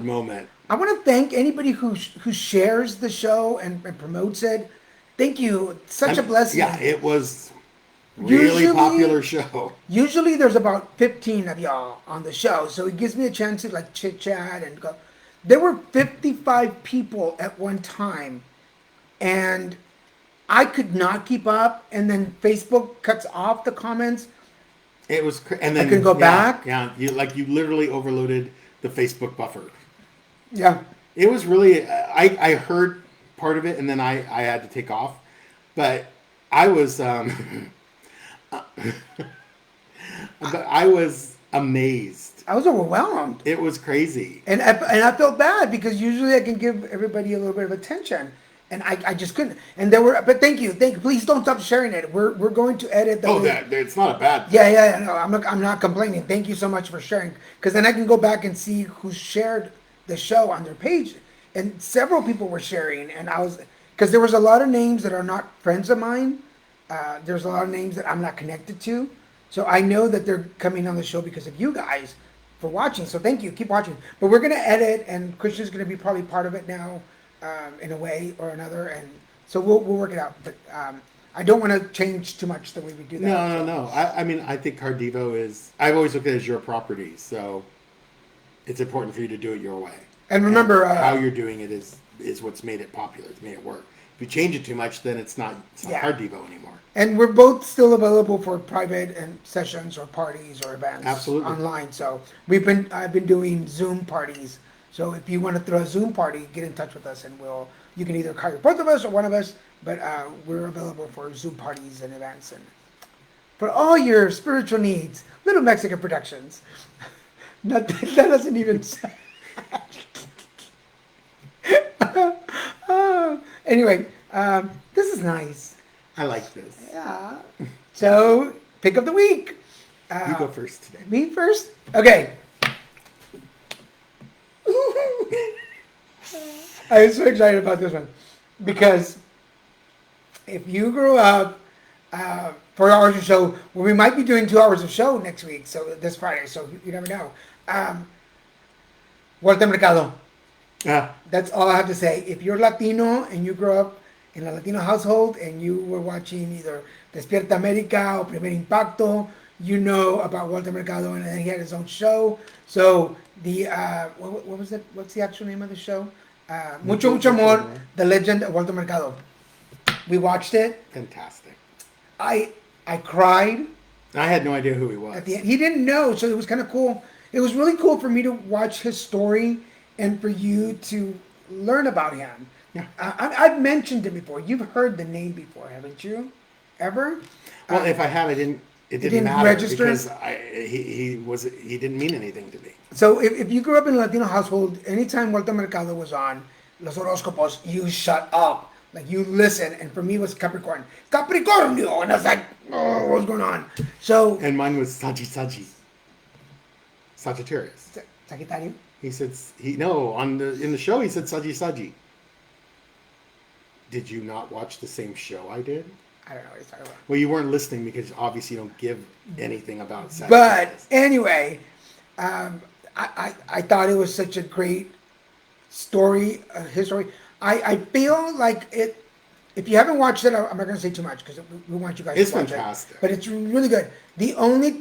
moment. I want to thank anybody who shares the show and promotes it. Thank you. Such a blessing. Yeah, it was. Really popular show. Usually there's about 15 of y'all on the show, so it gives me a chance to like chit chat and go. There were 55 people at one time, and I could not keep up. And then Facebook cuts off the comments. It was, and then I could go back. Yeah, you literally overloaded the Facebook buffer. Yeah. It was really. I heard part of it, and then I had to take off, but I was. But I was amazed. I was overwhelmed. It was crazy. And I felt bad because usually I can give everybody a little bit of attention. And I just couldn't. And there were, but thank you. Please don't stop sharing it. We're going to edit the. Oh, that it's not a bad thing. Yeah. No, I'm not complaining. Thank you so much for sharing. Because then I can go back and see who shared the show on their page. And several people were sharing. And because there was a lot of names that are not friends of mine. There's a lot of names that I'm not connected to. So I know that they're coming on the show because of you guys for watching. So thank you. Keep watching. But we're going to edit, and Christian's going to be probably part of it now in a way or another. And so we'll work it out. But I don't want to change too much the way we do that. No. I mean, I think Cardivo is... I've always looked at it as your property. So it's important for you to do it your way. And remember... how you're doing it is what's made it popular. It's made it work. If you change it too much, then it's not Cardivo anymore. And we're both still available for private and sessions or parties or events. Absolutely. Online. So I've been doing Zoom parties. So if you want to throw a Zoom party, get in touch with us, and you can either hire both of us or one of us. But we're available for Zoom parties and events and for all your spiritual needs. Lilmesican Productions. That doesn't even say. Anyway, this is nice. I like this. Yeah. So, pick of the week. You go first today. Me first? Okay. I'm so excited about this one. Because if you grew up 4 hours of show, well, we might be doing 2 hours of show next week, so this Friday, so you never know. Walter Mercado. Yeah. That's all I have to say. If you're Latino and you grew up in a Latino household and you were watching either Despierta América or Primer Impacto, you know about Walter Mercado, and then he had his own show. So the what was it? What's the actual name of the show? Mucho Amor, The Legend of Walter Mercado. We watched it. Fantastic. I cried. I had no idea who he was. At the end. He didn't know, so it was kind of cool. It was really cool for me to watch his story and for you to learn about him. Yeah. I've mentioned him before. You've heard the name before, haven't you? Ever? Well, if I have, it didn't matter register? Because he didn't mean anything to me. So if you grew up in a Latino household, anytime Walter Mercado was on Los Horóscopos, you shut up. Like, you listen. And for me, it was Capricornio. And I was like, oh, what's going on? So. And mine was Sagittarius. Sagittario? He said, in the show, he said Saji. Did you not watch the same show I did? I don't know what he's talking about. Well, you weren't listening because obviously you don't give anything about sex. But anyway, I thought it was such a great story, his story. I feel like it. If you haven't watched it, I'm not going to say too much because we want you guys to watch fantastic. it. But it's really good. The only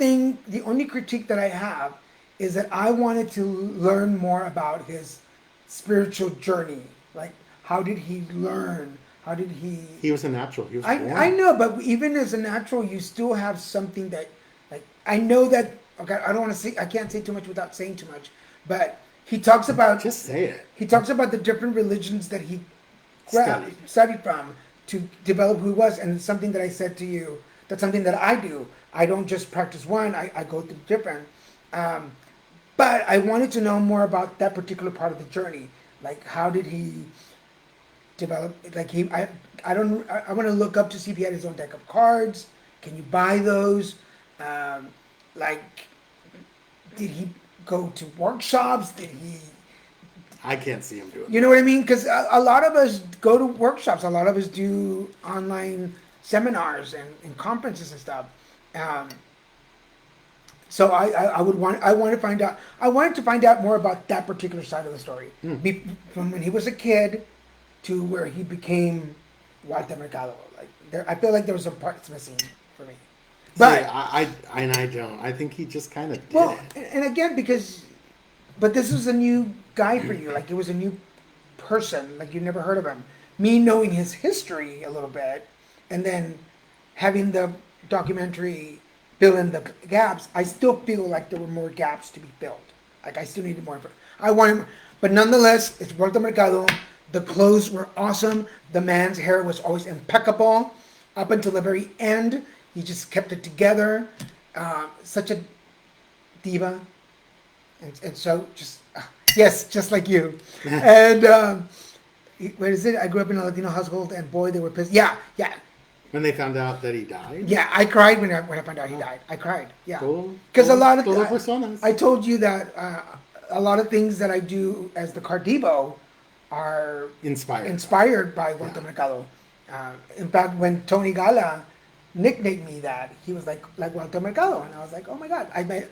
critique that I have is that I wanted to learn more about his spiritual journey. Like, how did he learn? How did he... He was a natural. He was born. I know, but even as a natural, you still have something that... Like, I know that... Okay, I don't want to say... I can't say too much without saying too much. But he talks about... Just say it. He talks about the different religions that he studied from to develop who he was. And it's something that I said to you. That's something that I do. I don't just practice one. I go through different. But I wanted to know more about that particular part of the journey. Like, how did he... develop, like, I want to look up to see if he had his own deck of cards. Can you buy those? Like, did he go to workshops? Did he... I can't see him do it. You know what I mean? Because a lot of us go to workshops. A lot of us do online seminars and conferences and stuff. So I wanted to find out more about that particular side of the story. From when he was a kid to where he became Walter Mercado. Like, I feel like there was some parts missing for me. But I don't. I think he just kind of did well, it. and again but this was a new guy for you. Like it was a new person. Like you never heard of him. Me knowing his history a little bit, and then having the documentary fill in the gaps, I still feel like there were more gaps to be filled. Like I still needed more. I want him, but nonetheless, it's Puerto Mercado. The clothes were awesome. The man's hair was always impeccable up until the very end. He just kept it together. Such a diva, and so just yes, just like you. And what is it? I grew up in a Latino household, and boy, they were pissed. Yeah, yeah. When they found out that he died. Yeah, I cried when I found out he died. I cried. Yeah, Cool. because a lot of Todo personas. I told you that a lot of things that I do as the Cardivo are Inspired by Puerto Mercado. In fact, when Tony Gala nicknamed me that, he was like Puerto Mercado, and I was like, oh my god.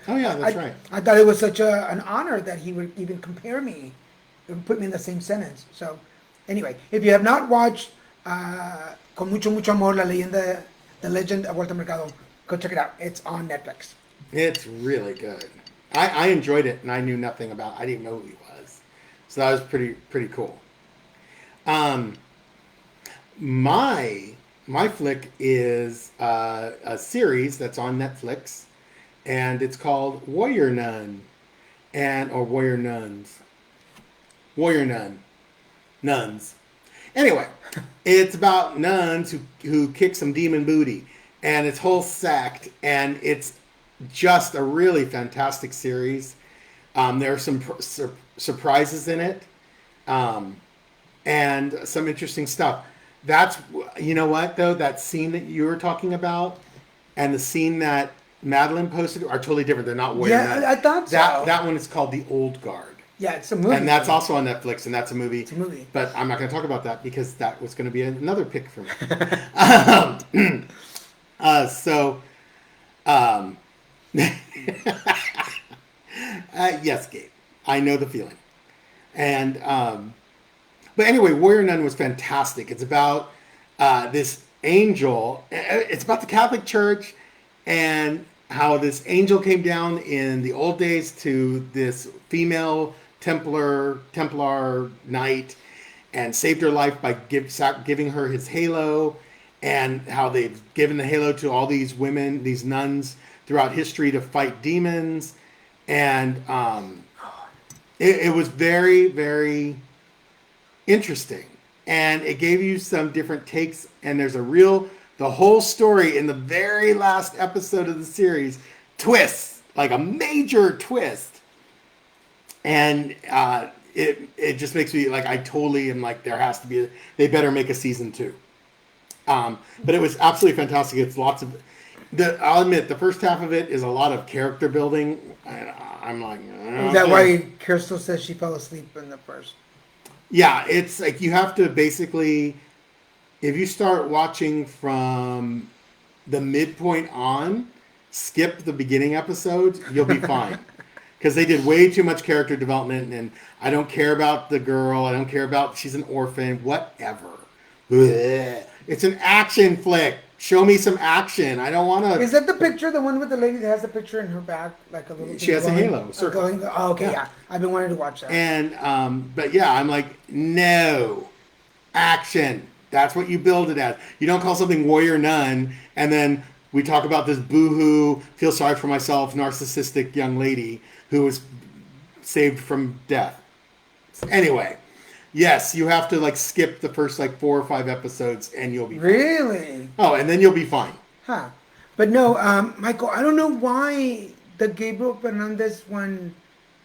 Oh yeah, that's right. I thought it was such an honor that he would even compare me and put me in the same sentence. So, anyway, if you have not watched Con Mucho Mucho Amor, La Leyenda, The Legend of Puerto Mercado, go check it out. It's on Netflix. It's really good. I enjoyed it, and I knew nothing about. I didn't know who he was, so that was pretty cool. My flick is a series that's on Netflix, and it's called Warrior Nun, or Warrior Nuns. Warrior Nuns. Anyway, it's about nuns who kick some demon booty, and it's whole sect, and it's just a really fantastic series. There are some surprises in it, and some interesting stuff. That's, you know what, though? That scene that you were talking about and the scene that Madeline posted are totally different. They're not Warrior Nuns. I thought so. That one is called The Old Guard. Yeah, it's a movie. And that's also on Netflix, and that's a movie. It's a movie. But I'm not going to talk about that because that was going to be another pick for me. Yes, Gabe. I know the feeling. And, but anyway, Warrior Nun was fantastic. It's about this angel. It's about the Catholic Church and how this angel came down in the old days to this female Templar knight and saved her life by giving her his halo, and how they've given the halo to all these women, these nuns throughout history to fight demons. And it was very, very interesting. And it gave you some different takes. And there's the whole story in the very last episode of the series twists, like a major twist. And it just makes me like, I totally am like, they better make a season 2. But it was absolutely fantastic. It's lots of, I'll admit, the first half of it is a lot of character building. I'm like, okay. Is that why Crystal says she fell asleep in the first? Yeah, it's like you have to basically, if you start watching from the midpoint on, skip the beginning episodes, you'll be fine. Because they did way too much character development, and I don't care about the girl. I don't care about she's an orphan, whatever. Blech. It's an action flick. Show me some action. I don't want to. Is that the picture, the one with the lady that has the picture in her back, like a little? She has a halo circle. Oh, okay, yeah. I've been wanting to watch that. And but yeah, I'm like, no, action. That's what you build it as. You don't call something Warrior Nun, and then we talk about this boohoo, feel sorry for myself, narcissistic young lady who was saved from death. Anyway, yes, you have to like skip the first like 4 or 5 episodes, and you'll be fine. Really? Oh, and then you'll be fine. Huh. But no, Michael, I don't know why the Gabriel Fernandez one.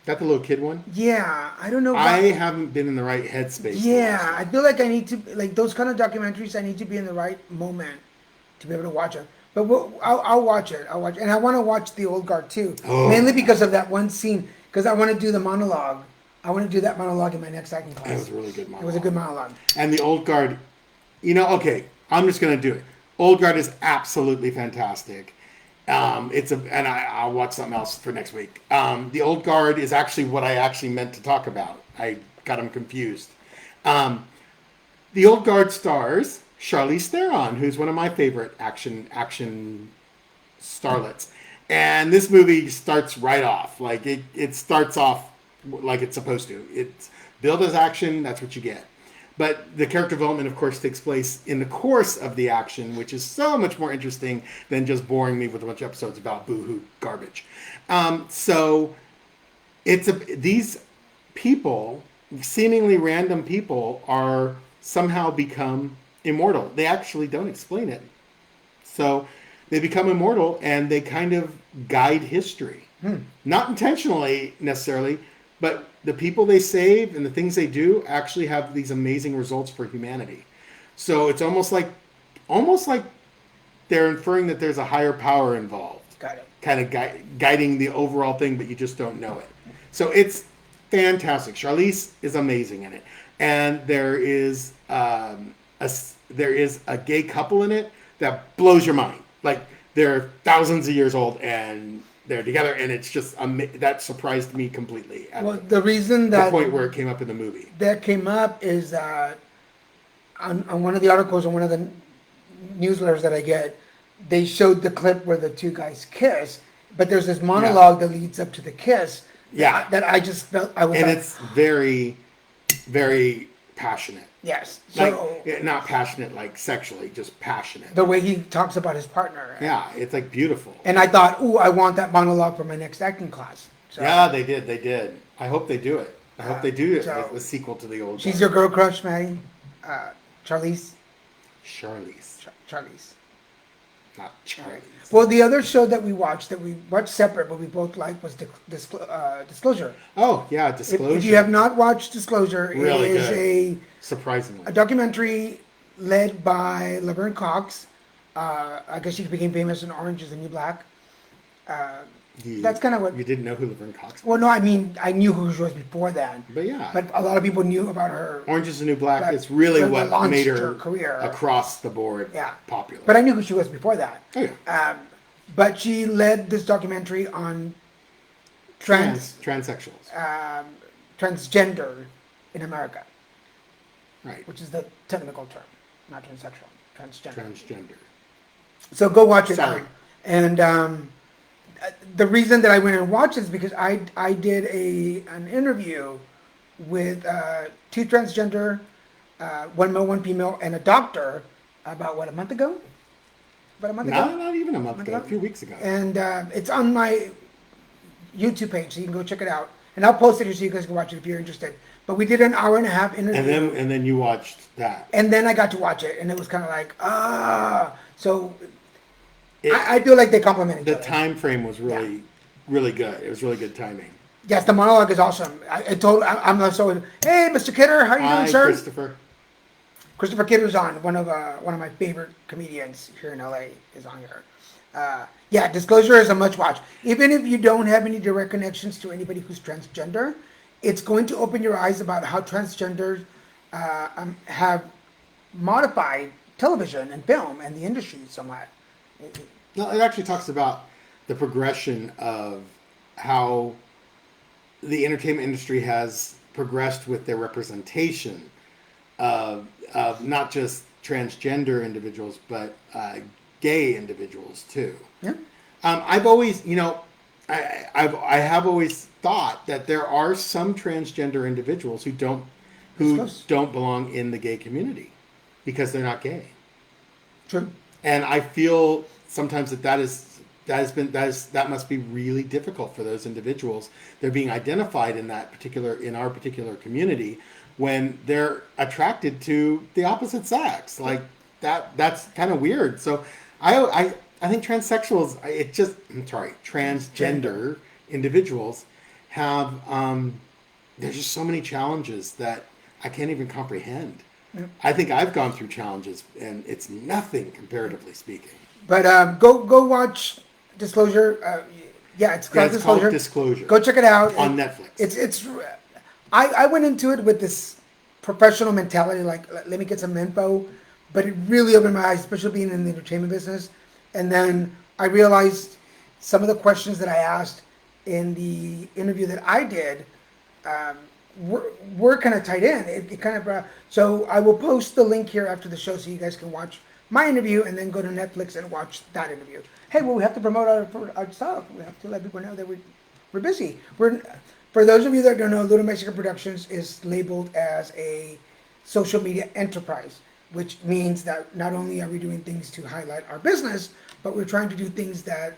That the little kid one? Yeah, I don't know why. I haven't been in the right headspace. Yeah, I feel like I need to, like those kind of documentaries, I need to be in the right moment to be able to watch them. But I'll watch it. And I want to watch The Old Guard too. Oh. Mainly because of that one scene. Because I want to do the monologue. I want to do that monologue in my next acting class. It was a really good monologue. It was a good monologue. And The Old Guard, okay, I'm just going to do it. Old Guard is absolutely fantastic. I'll watch something else for next week. The Old Guard is actually what I actually meant to talk about. I got them confused. The Old Guard stars Charlize Theron, who's one of my favorite action starlets. And this movie starts right off. Like, it starts off like it's supposed to. It's billed as action, that's what you get. But the character development, of course, takes place in the course of the action, which is so much more interesting than just boring me with a bunch of episodes about boo-hoo garbage. So these people, seemingly random people, are somehow become immortal. They actually don't explain it. So they become immortal and they kind of guide history. Not intentionally necessarily, but the people they save and the things they do actually have these amazing results for humanity. So it's almost like they're inferring that there's a higher power involved. Got it. Kind of guiding the overall thing, but you just don't know it. So it's fantastic. Charlize is amazing in it. And there is a gay couple in it that blows your mind. Like, they're thousands of years old and they're together, and it's just that surprised me completely. Well, the reason that the point where it came up in the movie that came up is that on one of the articles on one of the newsletters that I get, they showed the clip where the two guys kiss, but there's this monologue that leads up to the kiss. That I just felt I was. And like, it's very, very passionate. Yes. So Like, not passionate like sexually, just passionate. the way he talks about his partner. Yeah, it's like beautiful. And I thought, ooh, I want that monologue for my next acting class. So, Yeah, they did. I hope they do it. I hope they do it. so- The sequel to the old She's one. your girl crush, Maddie? Charlize? Charlize, Charlize. not Charlize. Well, the other show that we watched separate, but we both liked, was Disclosure. Oh, yeah, If Disclosure. you have not watched Disclosure, Really it is good. Surprisingly. a documentary led by Laverne Cox. I guess she became famous in Orange is the New Black. That's kind of what... You didn't know who Laverne Cox was? Well, no, I mean, I knew who she was before then. But yeah. But a lot of people knew about her. Orange is the New Black That- is really that what launched made her her career. across the board Yeah. popular. But I knew who she was before that. Oh, yeah. But she led this documentary on Transsexuals. transgender in America, Right. which is the technical term, not transsexual, transgender. Transgender. So go watch it. Sorry. And the reason that I went and watched is because I did an interview with two transgender, one male, one female, and a doctor about a month ago? About a month ago? Not even a month ago. A few weeks ago. And it's on my YouTube page, so you can go check it out. And I'll post it here so you guys can watch it if you're interested. But we did an hour-and-a-half interview. And then you watched that. And then I got to watch it, and it was kind of like, So I feel like they complement each The other. time frame was really, really good. It was really good timing. Yes, the monologue is awesome. I'm so, hey, Mr. Kidder, how you doing, Hi, sir? Christopher. Christopher Kidder's on, one of my favorite comedians here in LA is on here. Yeah, Disclosure is a must watch. Even if you don't have any direct connections to anybody who's transgender, it's going to open your eyes about how transgenders have modified television and film and the industry somewhat. No, it actually talks about the progression of how the entertainment industry has progressed with their representation of not just transgender individuals, but gay individuals too. Yeah. I've always, I have always thought that there are some transgender individuals who don't belong in the gay community because they're not gay. True. And I feel sometimes that must be really difficult for those individuals. They're being identified in our particular community when they're attracted to the opposite sex. Like that's kind of weird. So I think transsexuals, transgender individuals have, there's just so many challenges that I can't even comprehend. Yep. I think I've gone through challenges and it's nothing comparatively speaking. But go watch Disclosure. It's called Disclosure. Called Disclosure. Go check it out. On Netflix. I went into it with this professional mentality, like let me get some info, but it really opened my eyes, especially being in the entertainment business. And then I realized some of the questions that I asked in the interview that I did were kind of tied in. It kind of so I will post the link here after the show so you guys can watch my interview and then go to Netflix and watch that interview. Hey, well, we have to promote our stuff. We have to let people know that we're busy. For those of you that don't know, Lilmesican Productions is labeled as a social media enterprise, which means that not only are we doing things to highlight our business, but we're trying to do things that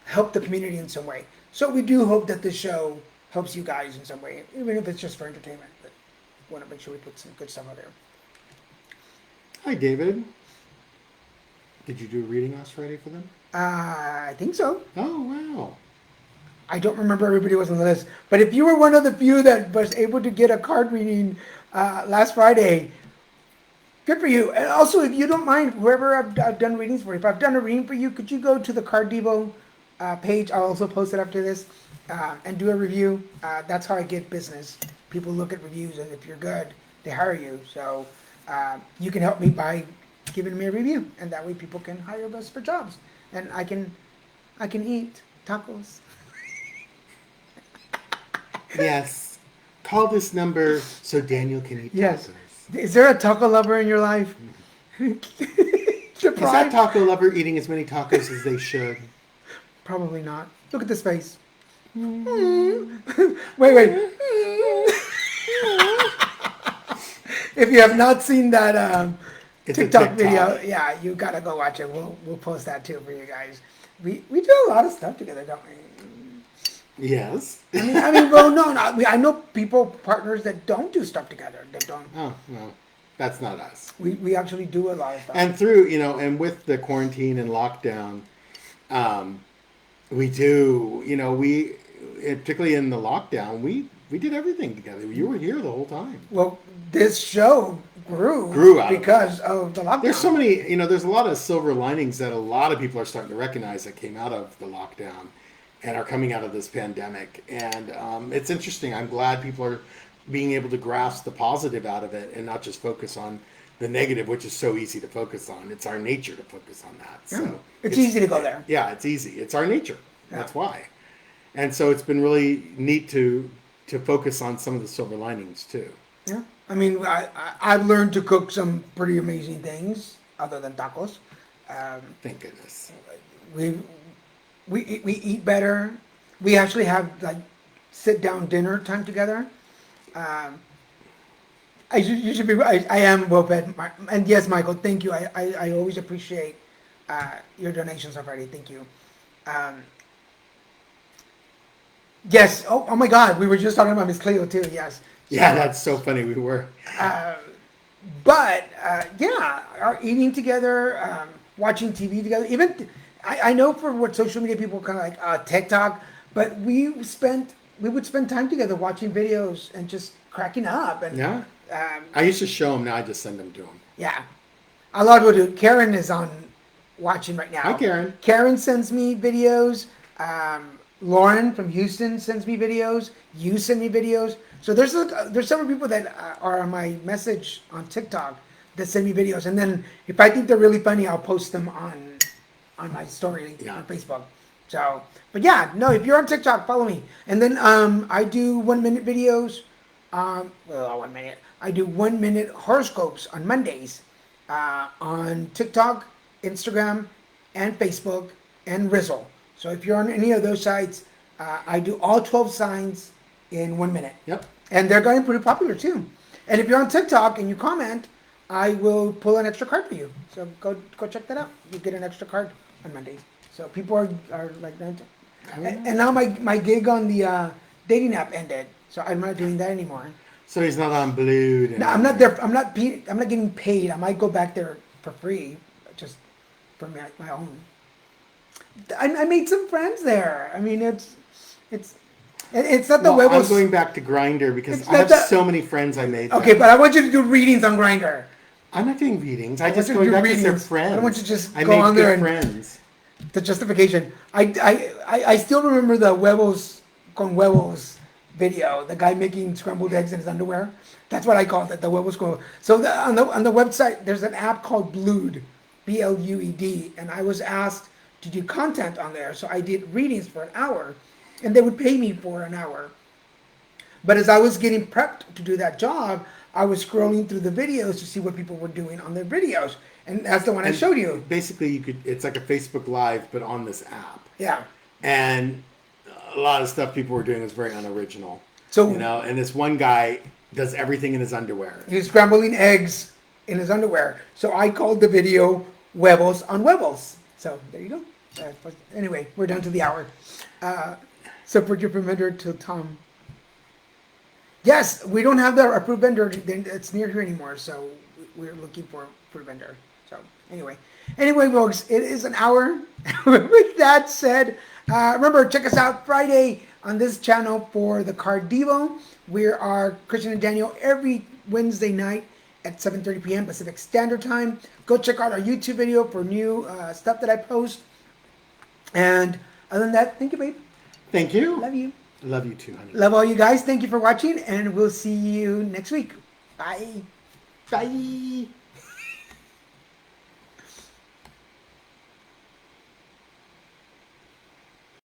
help the community in some way. So we do hope that this show helps you guys in some way, even if it's just for entertainment. But we want to make sure we put some good stuff out there. Hi, David. Did you do a reading last Friday for them? I think so. Oh, wow. I don't remember everybody was on the list, but if you were one of the few that was able to get a card reading last Friday, good for you. And also, if you don't mind, whoever I've done readings for, if I've done a reading for you, could you go to the Card Devo page? I'll also post it after this and do a review. That's how I get business. People look at reviews, and if you're good, they hire you. So you can help me by giving me a review, and that way people can hire us for jobs, and I can eat tacos. Yes. Call this number so Daniel can eat Yes. tacos. Is there a taco lover in your life? Is that taco lover eating as many tacos as they should? Probably not. Look at this face. Wait. If you have not seen that It's a TikTok TikTok. video, yeah, you gotta go watch it. We'll post that too for you guys. We do a lot of stuff together, don't we? Yes. I mean, well, no. I know partners that don't do stuff together. That don't. Oh, no. That's not us. We actually do a lot of stuff. And through, and with the quarantine and lockdown, we do, particularly in the lockdown, we did everything together. You were here the whole time. Well, this show Grew out of because of the lockdown. There's so many, there's a lot of silver linings that a lot of people are starting to recognize that came out of the lockdown and are coming out of this pandemic. And it's interesting. I'm glad people are being able to grasp the positive out of it and not just focus on the negative, which is so easy to focus on. It's our nature to focus on that. Yeah. So It's easy to go there. Yeah, it's easy. It's our nature. Yeah. That's why. And so it's been really neat to focus on some of the silver linings too. Yeah. I mean, I've learned to cook some pretty amazing things other than tacos. Thank goodness. We eat better. We actually have like sit down dinner time together. You should be. I am well fed. And yes, Michael, thank you. I always appreciate your donations already. Thank you. Yes. Oh my God. We were just talking about Miss Cleo too. Yes. Yeah, that's so funny. We were. But yeah, our eating together, watching TV together. Even I know for what social media people kind of like TikTok, but we would spend time together watching videos and just cracking up. And Yeah. I used to show them. Now I just send them to them. yeah, a lot of people do. Karen is on watching right now. Hi, Karen. Karen sends me videos. Lauren from Houston sends me videos. You send me videos. So there's several people that are on my message on TikTok that send me videos, and then if I think they're really funny, I'll post them on my story on Facebook. So, but yeah, no, if you're on TikTok, follow me. And then I do 1 minute videos. 1 minute. I do 1 minute horoscopes on Mondays on TikTok, Instagram, and Facebook, and Rizzle. So if you're on any of those sites, I do all 12 signs in 1 minute. Yep. And they're getting pretty popular too. And if you're on TikTok and you comment, I will pull an extra card for you. So go check that out. You get an extra card on Mondays. So people are like, and now my gig on the dating app ended. So I'm not doing that anymore. So he's not on Blue. No, I'm not there. I'm not getting paid. I might go back there for free, just for my own. I made some friends there. I mean, it's not the Well, Huevos. I'm going back to Grindr because It's I have not the- so many friends I made. Okay, there. but I want you to do readings on Grindr. I'm not doing readings. I want just you to going do back because they're readings. friends. I don't want you to just I go made on good there and- friends. The justification. I still remember the Huevos con Huevos video. The guy making scrambled eggs in his underwear. That's what I called it. The Huevos con Huevos. So on the website, there's an app called Blued, BLUED, and I was asked to do content on there. So I did readings for an hour, and they would pay me for an hour. But as I was getting prepped to do that job, I was scrolling through the videos to see what people were doing on their videos, and that's the one I showed you. Basically, it's like a Facebook Live, but on this app. Yeah. And a lot of stuff people were doing was very unoriginal. So and this one guy does everything in his underwear. he was scrambling eggs in his underwear. So I called the video "Huevos on Huevos." So there you go. Anyway, we're down to the hour. Support your vendor till Tom. Yes, we don't have the approved vendor. It's near here anymore, so we're looking for a vendor. So anyway, folks, it is an hour. With that said, remember, check us out Friday on this channel for the Card Devo. We are Christian and Daniel every Wednesday night at 7:30 p.m. Pacific Standard Time. Go check out our YouTube video for new stuff that I post. And other than that, thank you, babe. Thank you. Love you. Love you too, honey. Love all you guys. Thank you for watching, and we'll see you next week. Bye. Bye.